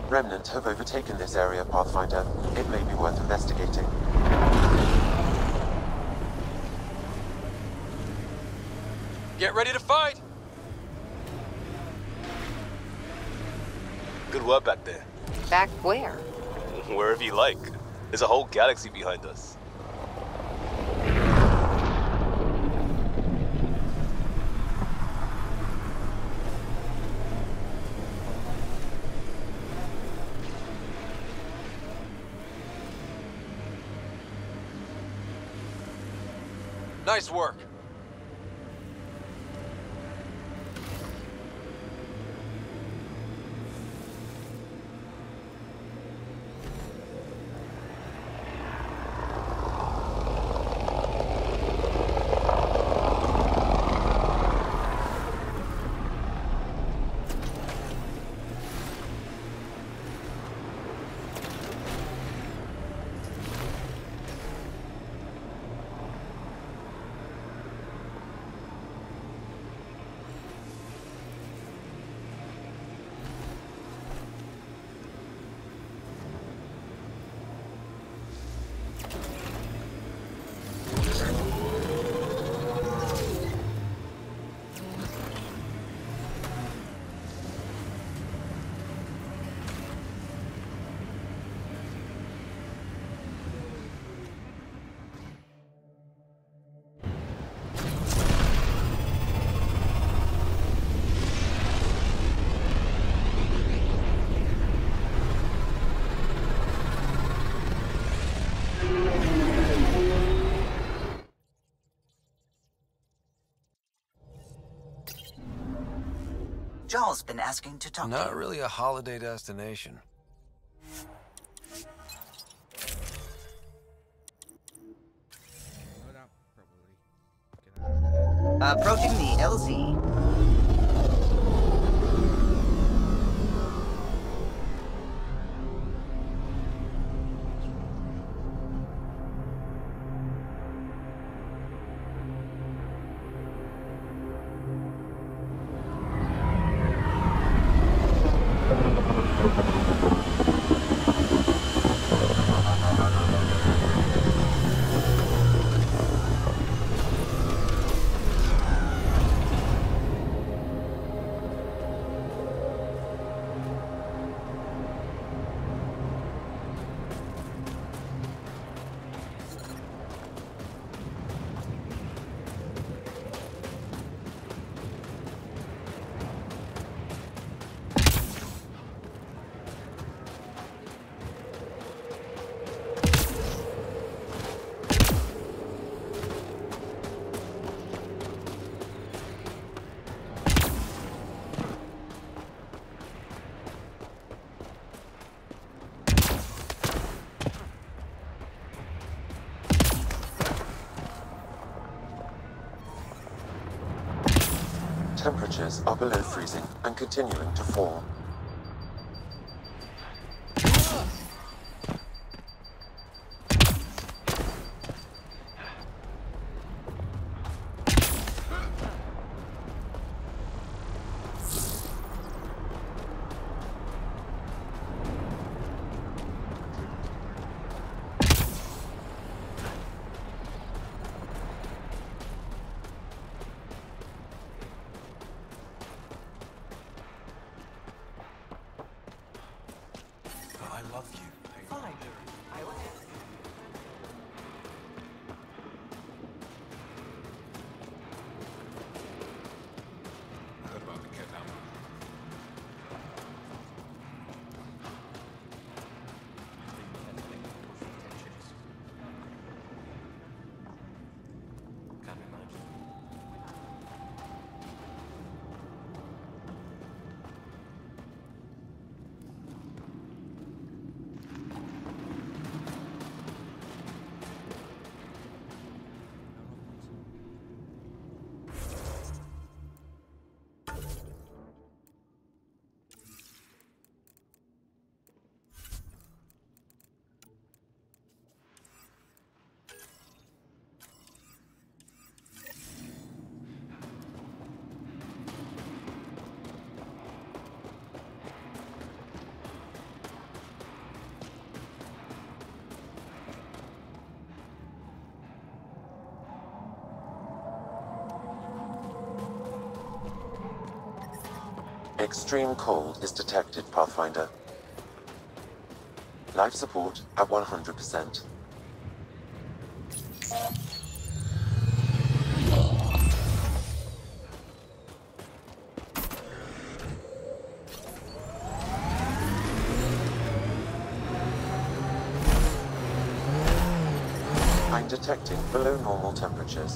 Remnant have overtaken this area, Pathfinder. It may be worth investigating. Get ready to fight! Good work back there. Back where? Wherever you like. There's a whole galaxy behind us. Nice work. Jarl's been asking to talk to you. Not really a holiday destination. No doubt, probably. Approaching the LZ. Temperatures are below freezing and continuing to fall. Extreme cold is detected, Pathfinder. Life support at 100%. I'm detecting below normal temperatures.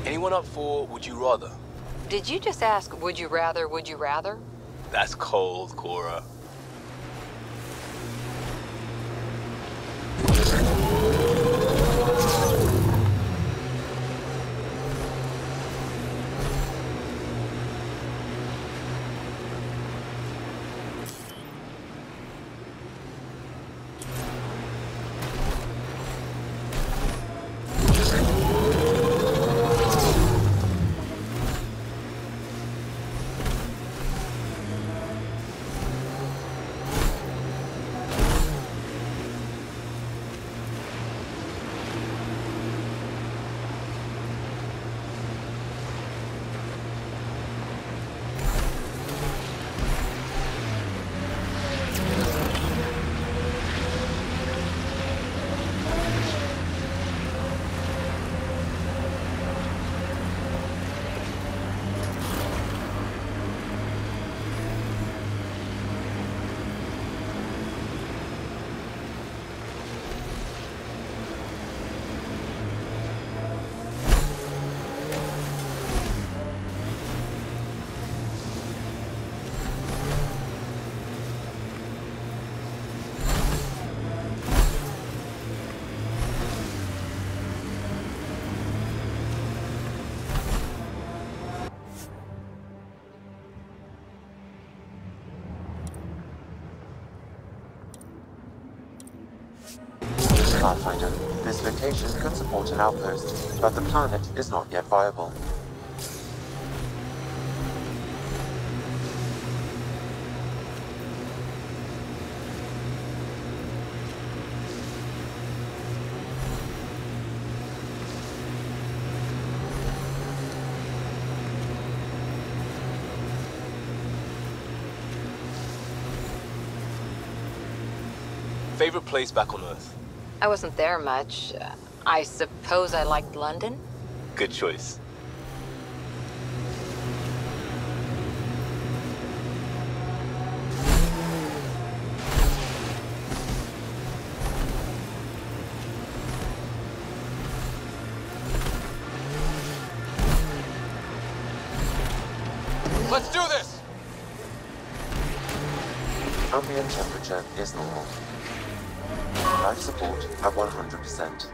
Anyone up for Would You Rather? Did you just ask, would you rather, would you rather? That's cold, Cora. Pathfinder, this location could support an outpost, but the planet is not yet viable. Favorite place back on Earth? I wasn't there much. I suppose I liked London? Good choice. Let's do this! Ambient temperature is normal. Life support at 100%.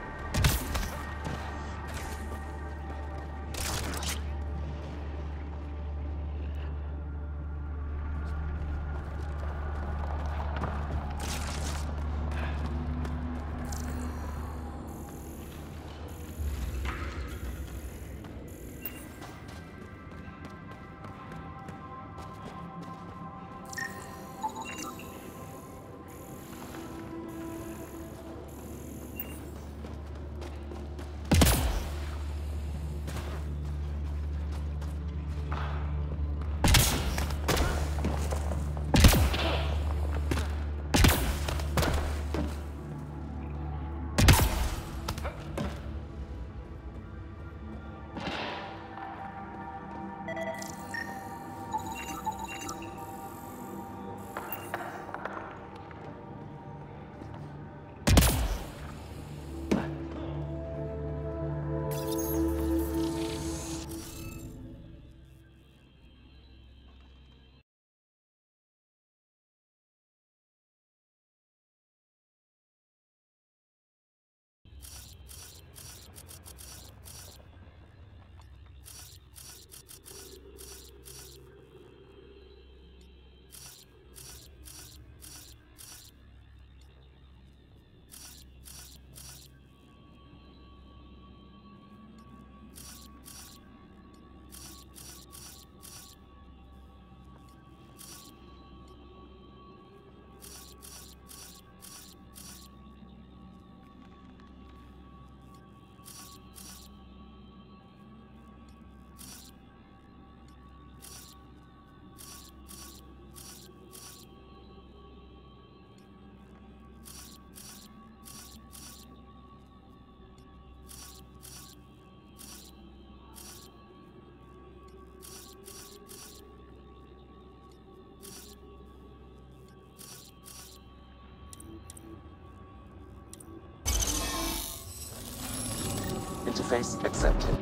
Interface accepted.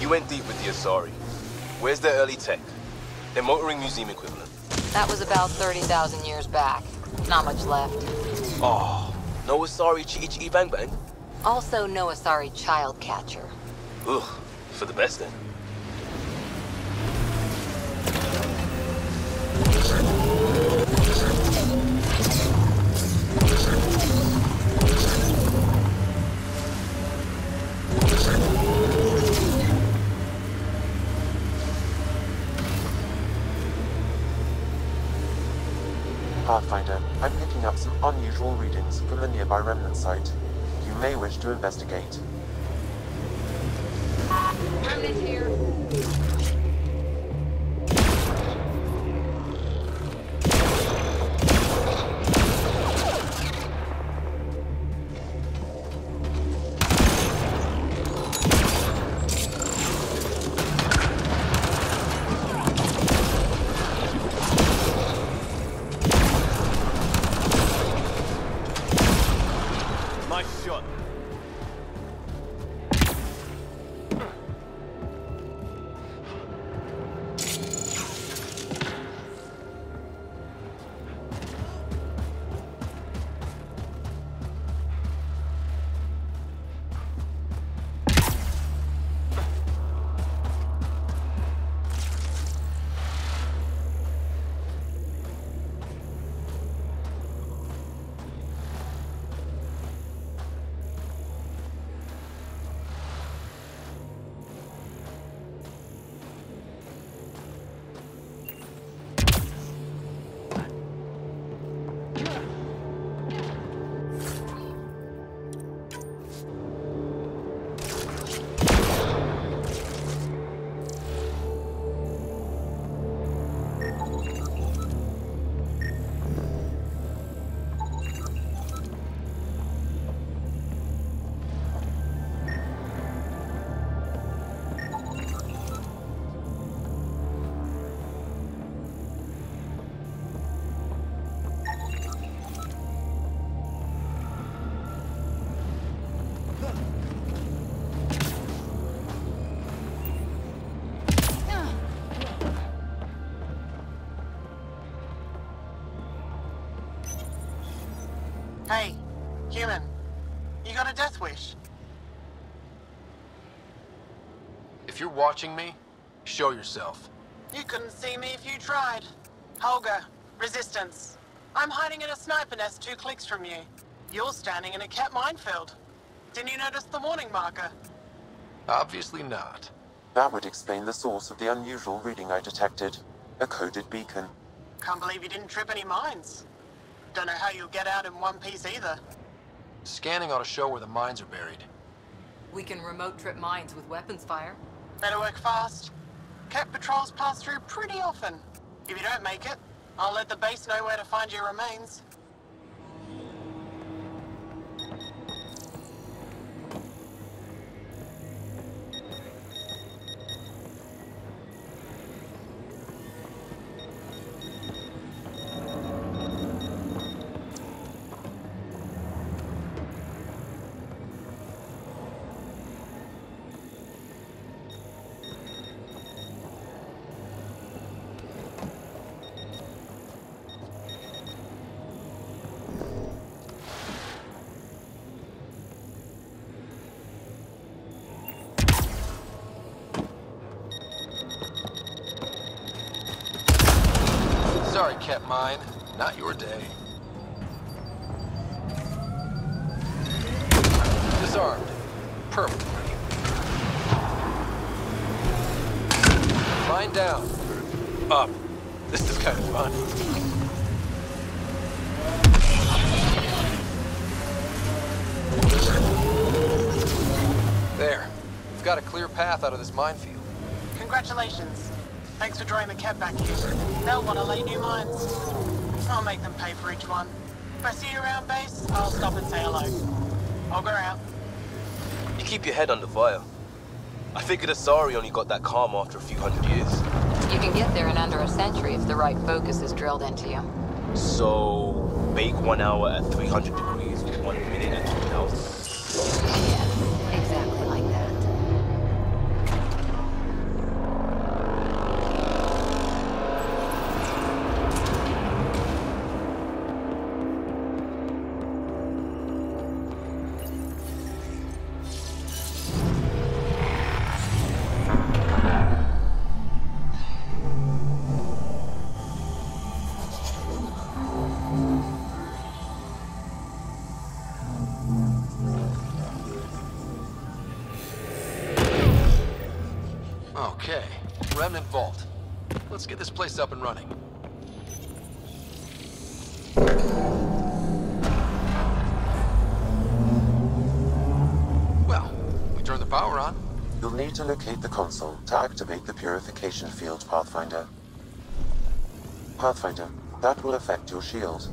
You went deep with the Asari. Where's their early tech? Their motoring museum equivalent. That was about 30,000 years back. Not much left. Oh, no Asari Chi Bang Bang? Also no Asari child catcher. Ugh, for the best then. Pathfinder, I'm picking up some unusual readings from the nearby remnant site. You may wish to investigate. Remnant here. Nice shot. Hey, human. You got a death wish? If you're watching me, show yourself. You couldn't see me if you tried. Holger, Resistance. I'm hiding in a sniper nest 2 clicks from you. You're standing in a cat minefield. Didn't you notice the warning marker? Obviously not. That would explain the source of the unusual reading I detected. A coded beacon. Can't believe you didn't trip any mines. Don't know how you'll get out in one piece either. Scanning ought to show where the mines are buried. We can remote trip mines with weapons fire. Better work fast. Cat patrols pass through pretty often. If you don't make it, I'll let the base know where to find your remains. Sorry, Ket Mine. Not your day. Disarmed. Permanently. Mine down. Up. This is kind of fun. There. We've got a clear path out of this minefield. Congratulations. Thanks for drawing the cat back here. They'll want to lay new mines. I'll make them pay for each one. If I see you around base, I'll stop and say hello. Holger out. You keep your head under fire. I figured Asari only got that calm after a few hundred years. You can get there in under a century if the right focus is drilled into you. So, bake 1 hour at 300 degrees with 1 minute at 2,000. Yes, exactly like that. Okay. Remnant Vault. Let's get this place up and running. Well, we turn the power on. You'll need to locate the console to activate the purification field, Pathfinder. Pathfinder, that will affect your shield.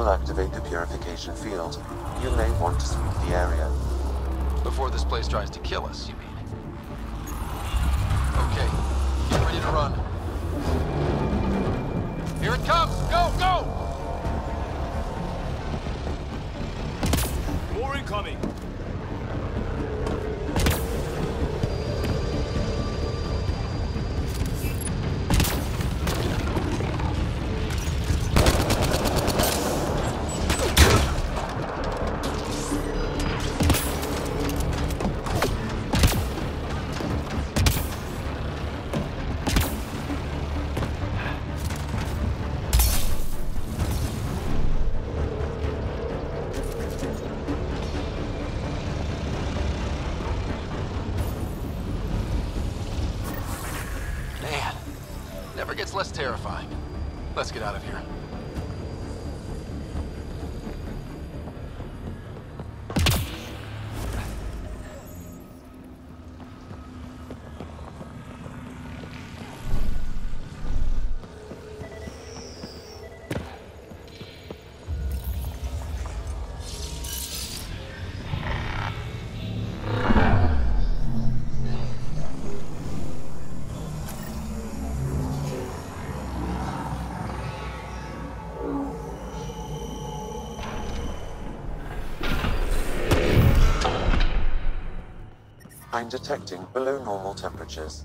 will activate the purification field. You may want to sweep the area. Before this place tries to kill us, you mean? Okay, get ready to run. Here it comes! Go, go! More incoming! Gets less terrifying. Let's get out of here. I'm detecting below normal temperatures.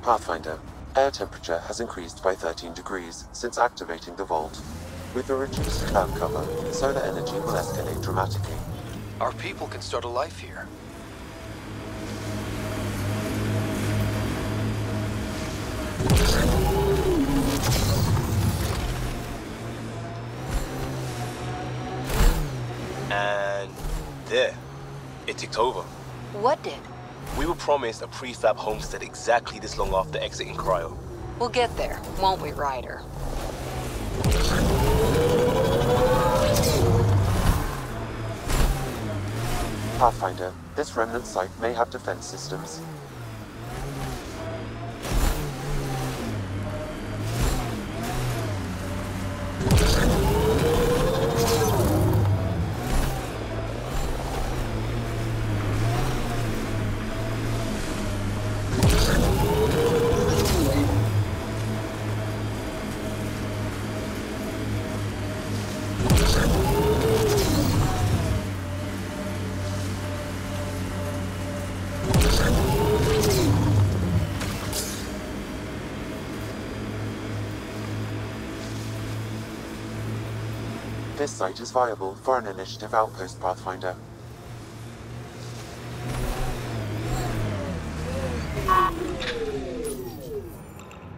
Pathfinder, air temperature has increased by 13 degrees since activating the vault. With the reduced cloud cover, solar energy will escalate dramatically. Our people can start a life here. And there, it ticked over. What did? We were promised a prefab homestead exactly this long after exiting cryo. We'll get there, won't we, Ryder? Pathfinder, this remnant site may have defense systems. This site is viable for an initiative outpost, Pathfinder.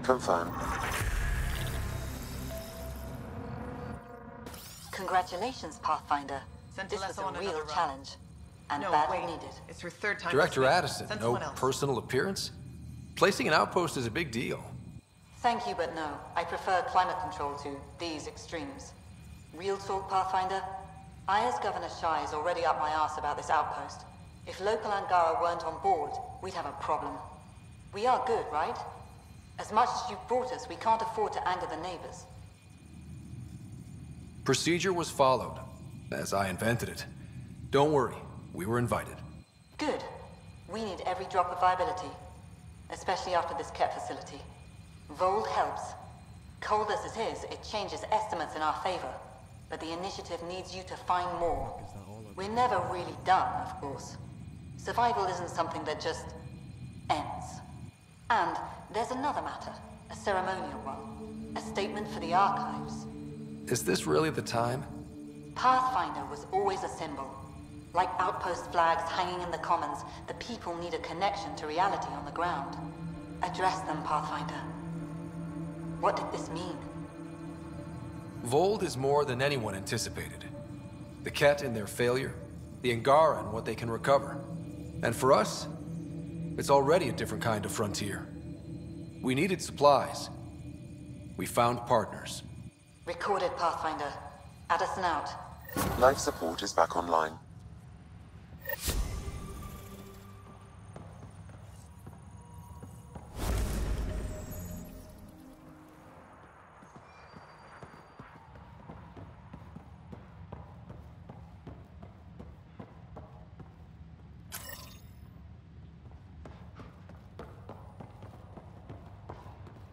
Confirm. Congratulations, Pathfinder. This was a real challenge. And badly needed. It's her third time. Director Addison, no personal appearance? Placing an outpost is a big deal. Thank you, but no. I prefer climate control to these extremes. Real talk, Pathfinder? I, as Governor Shai, is already up my arse about this outpost. If local Angara weren't on board, we'd have a problem. We are good, right? As much as you've brought us, we can't afford to anger the neighbors. Procedure was followed, as I invented it. Don't worry, we were invited. Good. We need every drop of viability, especially after this Ket facility. Vold helps. Cold as it is, it changes estimates in our favor. But the initiative needs you to find more. We're never really done, of course. Survival isn't something that just ends. And there's another matter, a ceremonial one. A statement for the archives. Is this really the time? Pathfinder was always a symbol. Like outpost flags hanging in the commons, the people need a connection to reality on the ground. Address them, Pathfinder. What did this mean? Vold is more than anyone anticipated. The Ket and their failure, the Angara and what they can recover. And for us, it's already a different kind of frontier. We needed supplies. We found partners. Recorded, Pathfinder. Addison out. Life support is back online.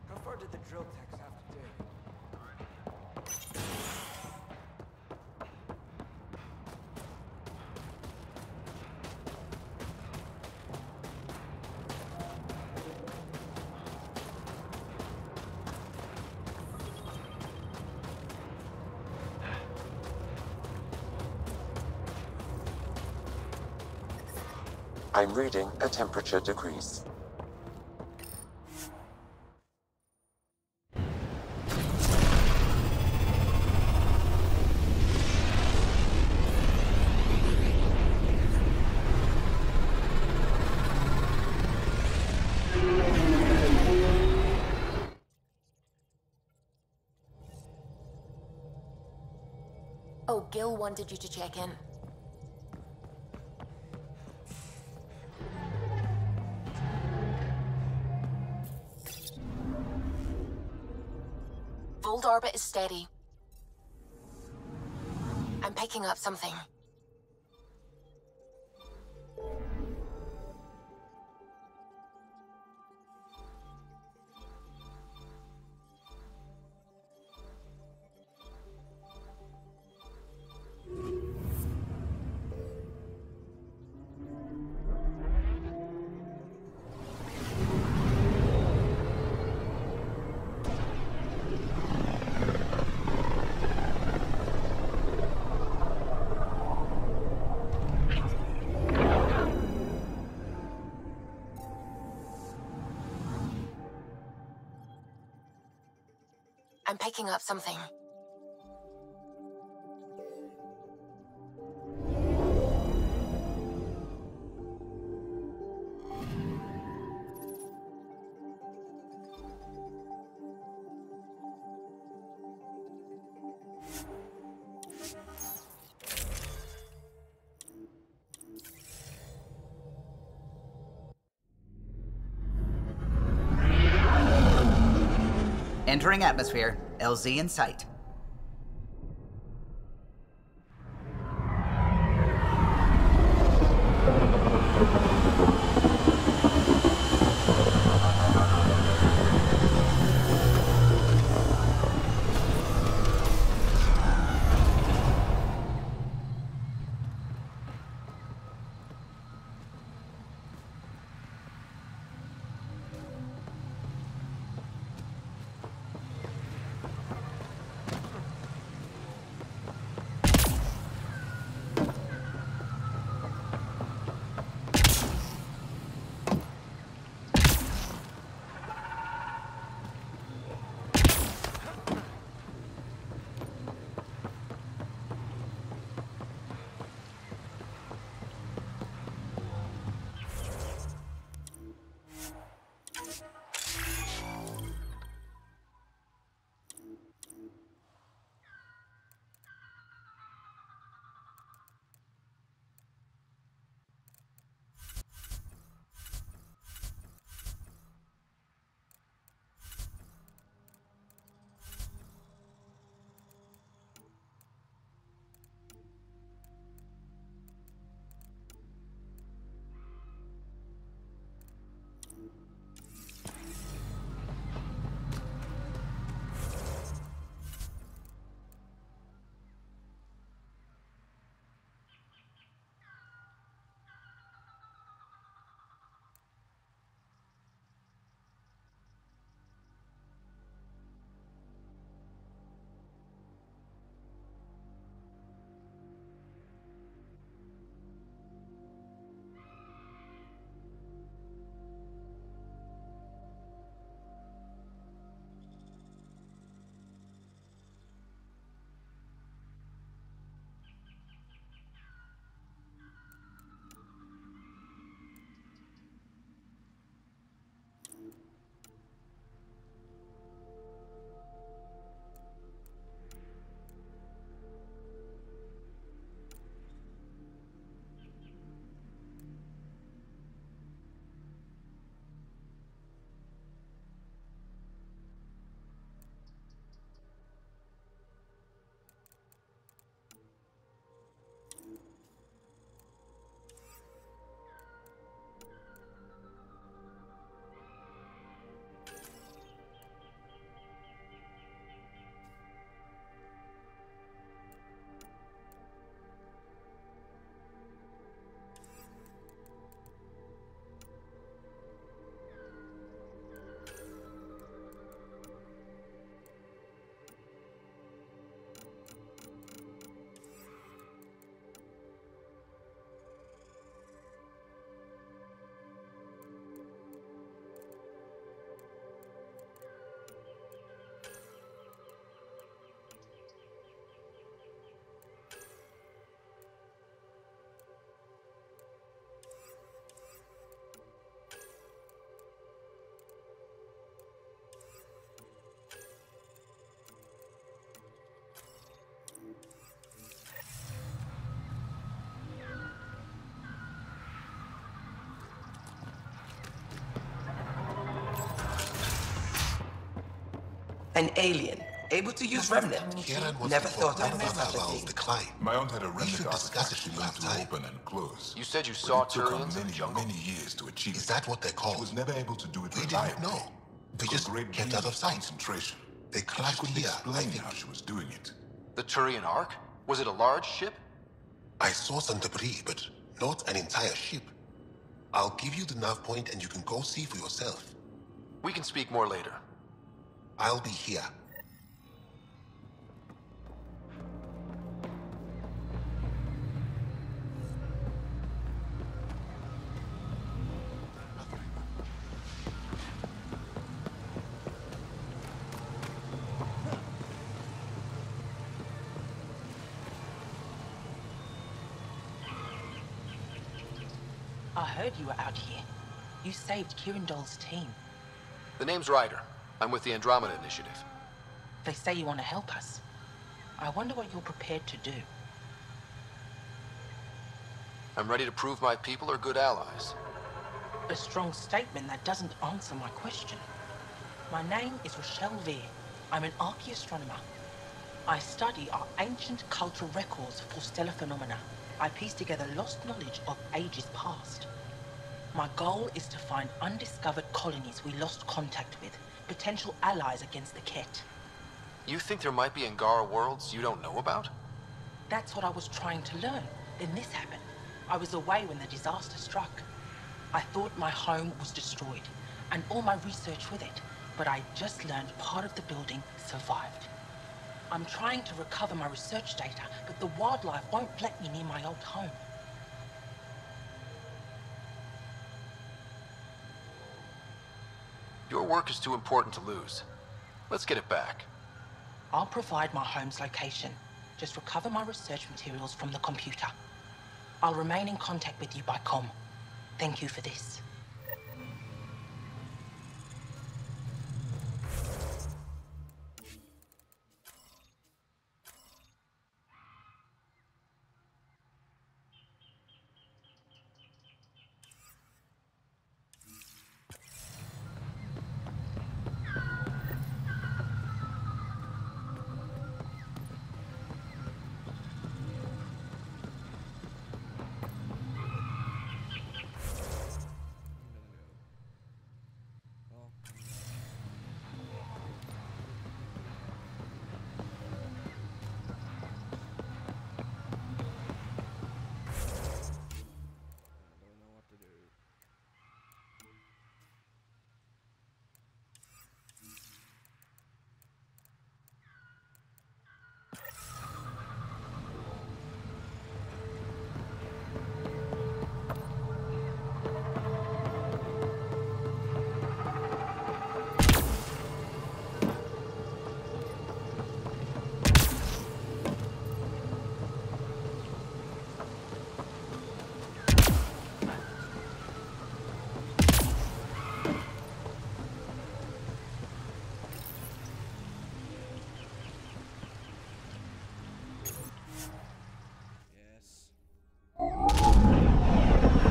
How far did the drill techs have to dig? I'm reading a temperature decrease. Oh, Gil wanted you to check in. Vold orbit is steady. I'm picking up something. I'm picking up something. Entering atmosphere. LZ in sight. An alien, able to use Remnant. Never thought I would be such a thing. Decline. My aunt had a remnant should discuss it artifact she when you learned have to time. open and close. You said you But saw it took her Turians in the jungle? many years to achieve Is it. that what they're She called? was never able to do it We reliably. didn't know. We Took just a great kept deal out of sight. concentration. They She crashed couldn't here, I explain think. how she was doing it. The Turian Ark? Was it a large ship? I saw some debris, but not an entire ship. I'll give you the nav point and you can go see for yourself. We can speak more later. I'll be here. I heard you were out here. You saved Kirindol's team. The name's Ryder. I'm with the Andromeda Initiative. They say you want to help us. I wonder what you're prepared to do. I'm ready to prove my people are good allies. A strong statement that doesn't answer my question. My name is Rochelle Veer. I'm an archaeoastronomer. I study our ancient cultural records for stellar phenomena. I piece together lost knowledge of ages past. My goal is to find undiscovered colonies we lost contact with, potential allies against the Ket. You think there might be Angara worlds you don't know about? That's what I was trying to learn. Then this happened. I was away when the disaster struck. I thought my home was destroyed, and all my research with it, but I just learned part of the building survived. I'm trying to recover my research data, but the wildlife won't let me near my old home. Your work is too important to lose. Let's get it back. I'll provide my home's location. Just recover my research materials from the computer. I'll remain in contact with you by comm. Thank you for this.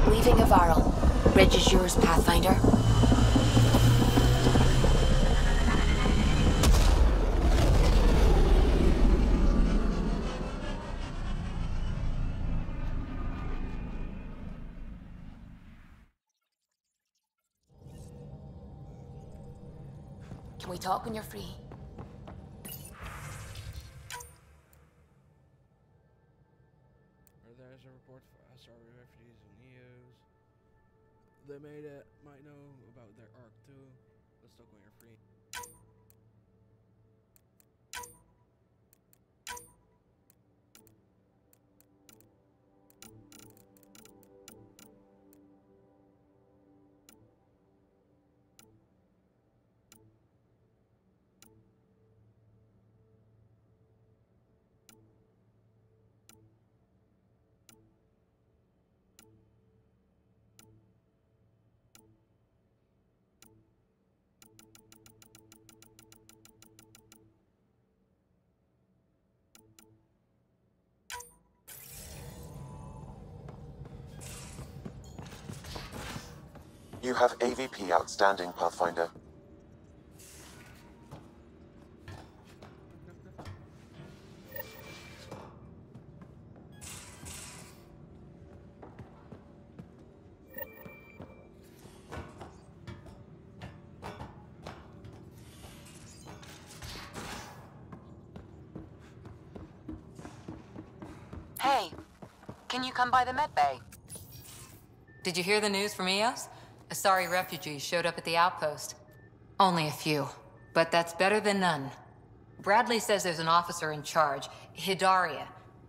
Leaving Avaril. Bridge is yours, Pathfinder. Can we talk when you're free? There's a report for SR refugees and NEOs. They might know about their arc too. Let's talk when you're free. You have AVP outstanding, Pathfinder. Hey, can you come by the med bay? Did you hear the news from Eos? Asari refugees showed up at the outpost. Only a few, but that's better than none. Bradley says there's an officer in charge, Hidaria.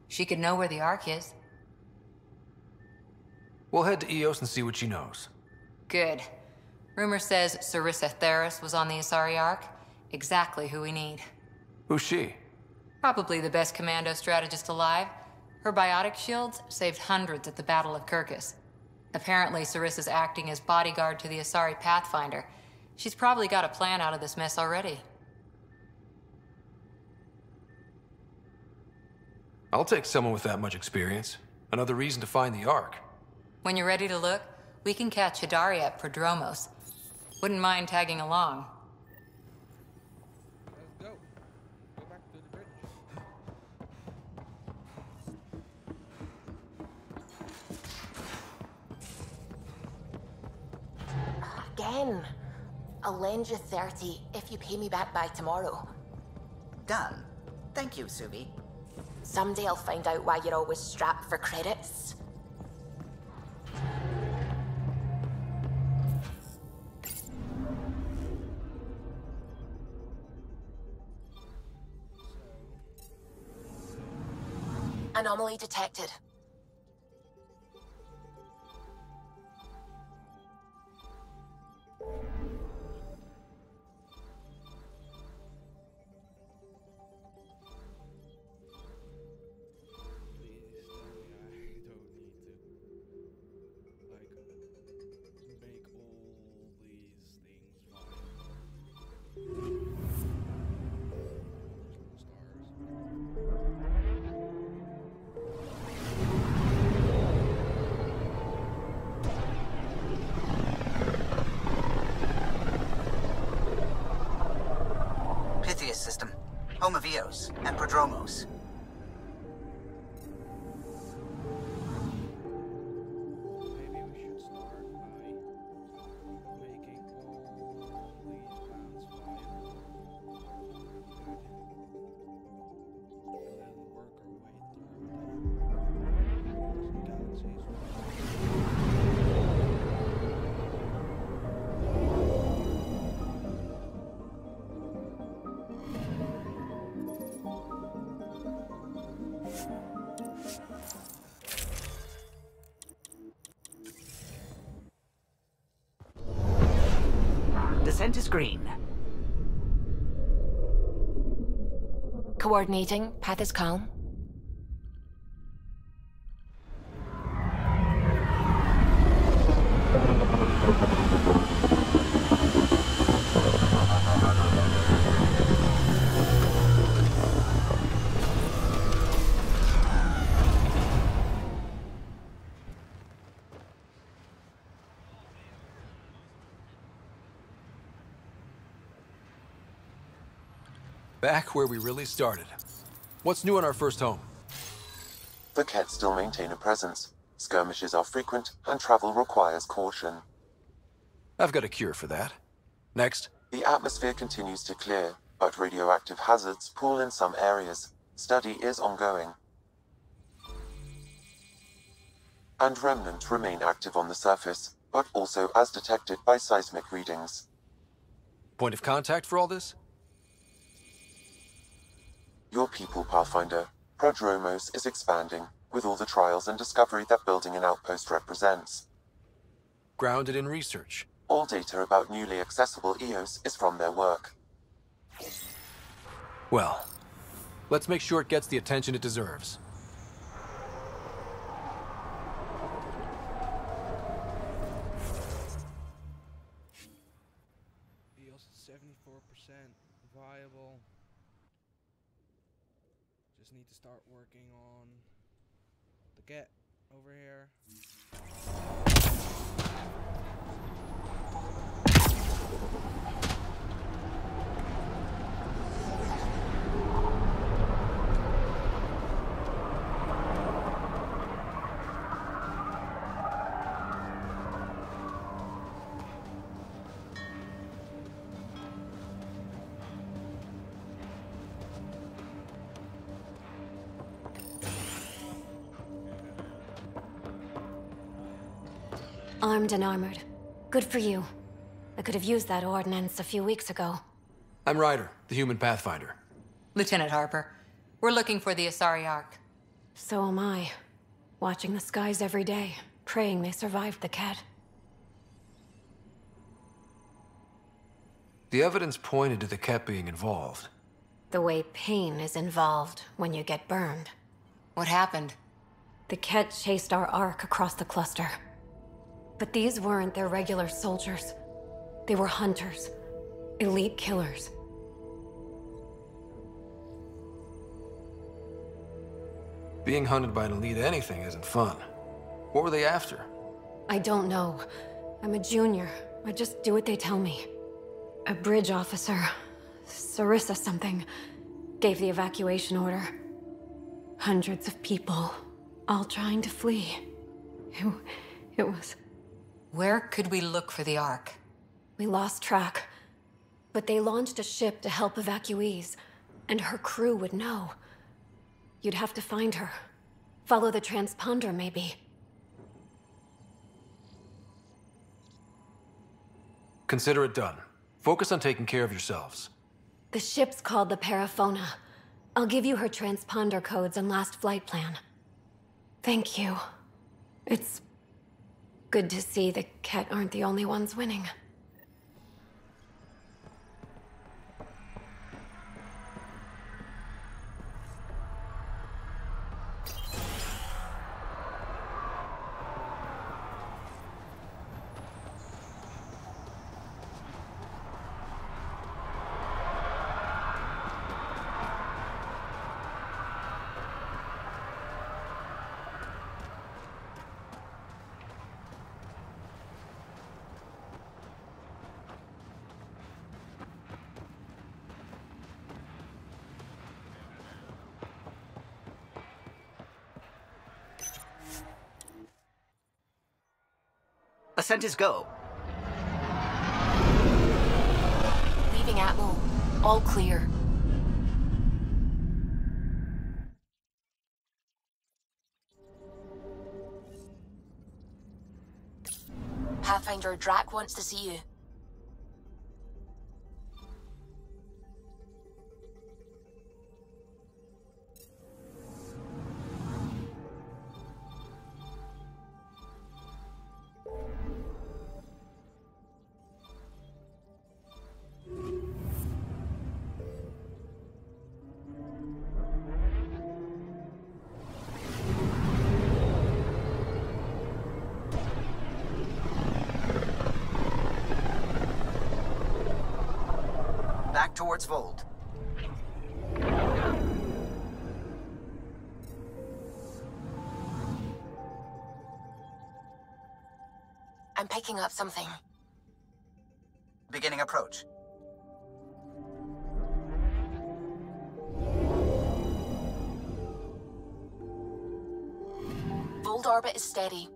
She could know where the Ark is. We'll head to Eos and see what she knows. Good. Rumor says Sarissa Theris was on the Asari Ark. Exactly who we need. Who's she? Probably the best commando strategist alive. Her biotic shields saved hundreds at the Battle of Kirkus. Apparently, Sarissa's acting as bodyguard to the Asari Pathfinder. She's probably got a plan out of this mess already. I'll take someone with that much experience. Another reason to find the Ark. When you're ready to look, we can catch Hidaria at Prodromos. Wouldn't mind tagging along. Let's go. Go back to the bridge. Again. I'll lend you 30 if you pay me back by tomorrow. Done. Thank you, Subi. Someday I'll find out why you're always strapped for credits. Anomaly detected. System, home of Eos and Prodromos. Maybe we should start by making all these plans viable. And then work our way through galaxies. Descent is green. Coordinating. Path is calm. Back where we really started. What's new in our first home? The Ket still maintain a presence. Skirmishes are frequent, and travel requires caution. I've got a cure for that. Next. The atmosphere continues to clear, but radioactive hazards pool in some areas. Study is ongoing. And remnant remain active on the surface, but also as detected by seismic readings. Point of contact for all this? Your people, Pathfinder. Prodromos is expanding, with all the trials and discovery that building an outpost represents. Grounded in research. All data about newly accessible Eos is from their work. Well, let's make sure it gets the attention it deserves. Eos is 74% viable. Just need to start working on the Get over here. Armed and armored. Good for you. I could have used that ordnance a few weeks ago. I'm Ryder, the human pathfinder. Lieutenant Harper, we're looking for the Asari Ark. So am I. Watching the skies every day, praying they survived the Ket. The evidence pointed to the Ket being involved. The way pain is involved when you get burned. What happened? The Ket chased our Ark across the cluster. But these weren't their regular soldiers. They were hunters. Elite killers. Being hunted by an elite anything isn't fun. What were they after? I don't know. I'm a junior. I just do what they tell me. A bridge officer, Sarissa something, gave the evacuation order. Hundreds of people, all trying to flee. It was... Where could we look for the Ark? We lost track. But they launched a ship to help evacuees, and her crew would know. You'd have to find her. Follow the transponder, maybe. Consider it done. Focus on taking care of yourselves. The ship's called the Paraphona. I'll give you her transponder codes and last flight plan. Thank you. It's good to see the Ket aren't the only ones winning. Ascent is go. Leaving Atmo. All clear. Pathfinder, Drac wants to see you. Back towards Vold. I'm picking up something. Beginning approach. Vold orbit is steady.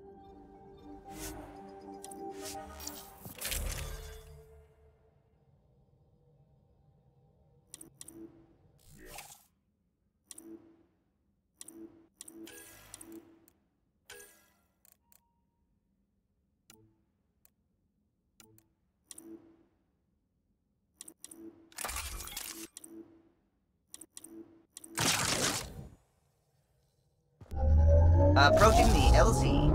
Approaching the LZ.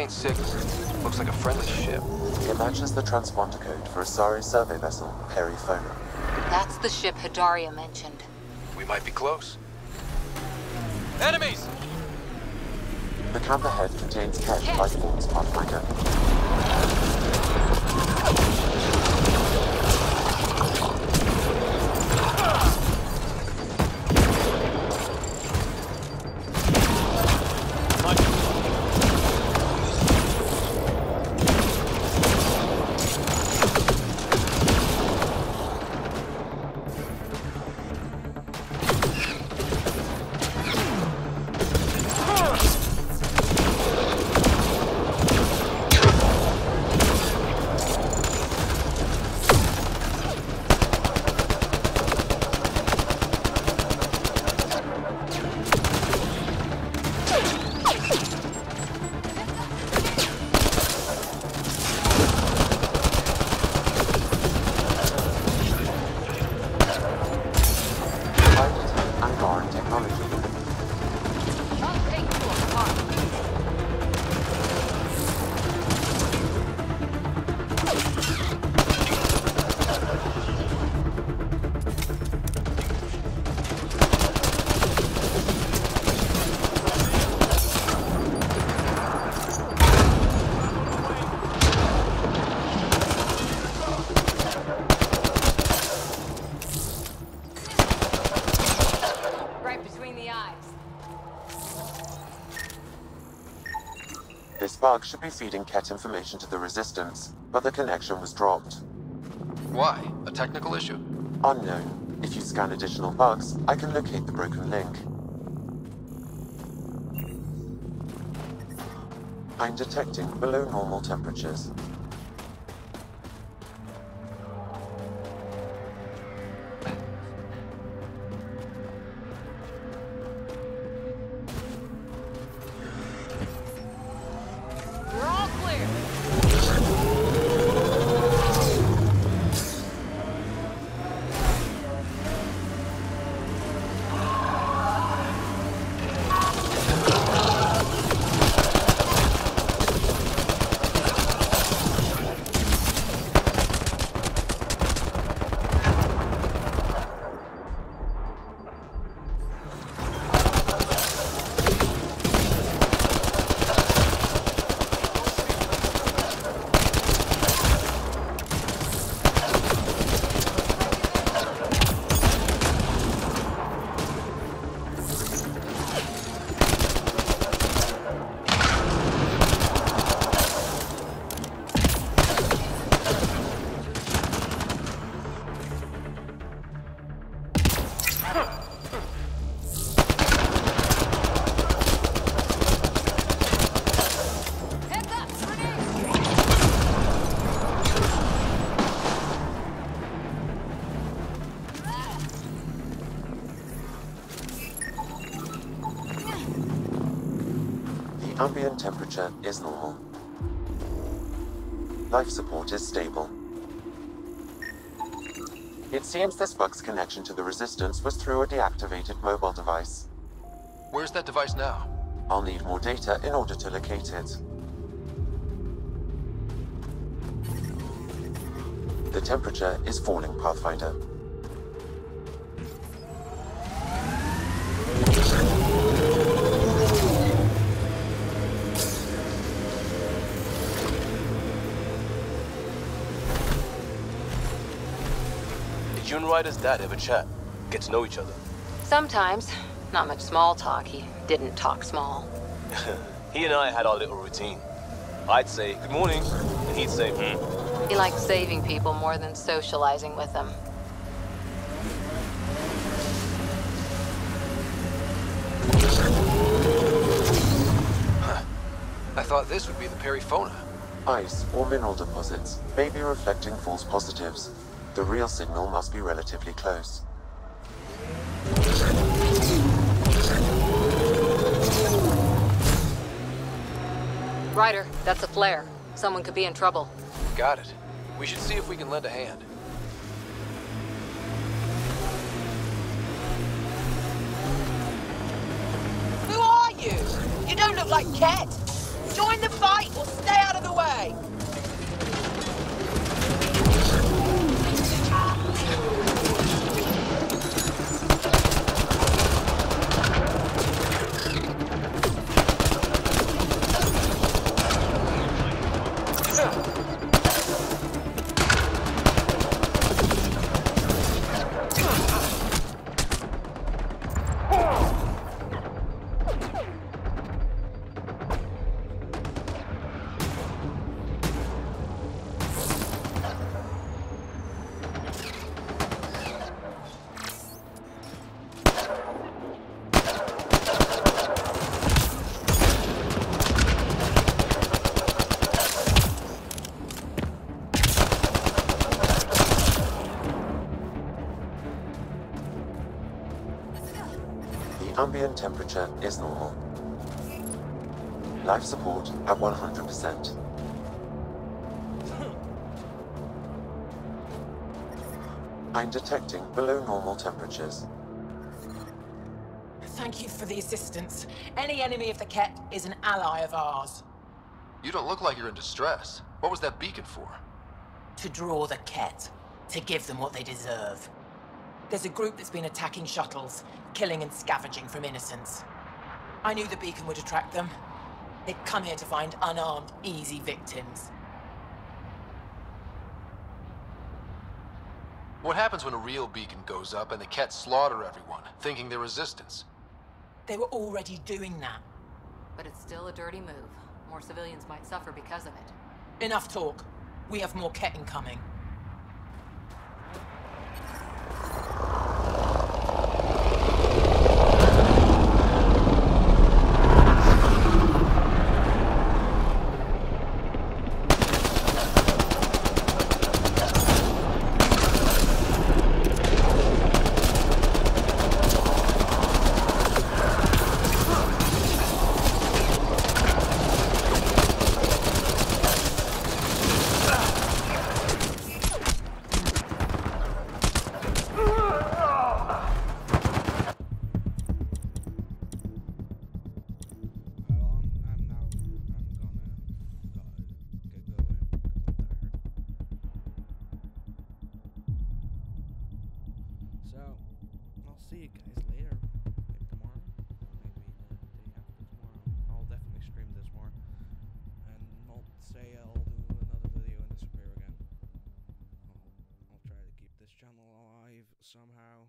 28-6. Looks like a friendly ship. It matches the transponder code for a Asari survey vessel, Perifona. That's the ship Hidaria mentioned. We might be close. Enemies! The camp ahead contains Ket life forms Pathfinder. This bug should be feeding Ket information to the Resistance, but the connection was dropped. Why? A technical issue? Unknown. If you scan additional bugs, I can locate the broken link. I'm detecting below normal temperatures. Ambient temperature is normal. Life support is stable. It seems this bug's connection to the Resistance was through a deactivated mobile device. Where's that device now? I'll need more data in order to locate it. The temperature is falling, Pathfinder. Did you and Ryder's dad ever chat? Get to know each other? Sometimes. Not much small talk. He didn't talk small. He and I had our little routine. I'd say, good morning, and he'd say, He liked saving people more than socializing with them. I thought this would be the Perifona. Ice or mineral deposits may be reflecting false positives. The real signal must be relatively close. Ryder, that's a flare. Someone could be in trouble. Got it. We should see if we can lend a hand. Who are you? You don't look like Ket. Join the fight or stay out of the way! Ambient temperature is normal. Life support at 100%. I'm detecting below normal temperatures. Thank you for the assistance. Any enemy of the Ket is an ally of ours. You don't look like you're in distress. What was that beacon for? To draw the Ket. To give them what they deserve. There's a group that's been attacking shuttles, killing and scavenging from innocents. I knew the beacon would attract them. They'd come here to find unarmed, easy victims. What happens when a real beacon goes up and the Ket slaughter everyone, thinking they're resistance? They were already doing that. But it's still a dirty move. More civilians might suffer because of it. Enough talk. We have more Ket incoming. See you guys later. Maybe tomorrow. Maybe the day after tomorrow. I'll definitely stream this more. And I'll say I'll do another video and disappear again. I'll try to keep this channel alive somehow.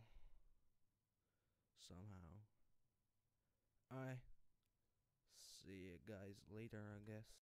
I see you guys later, I guess.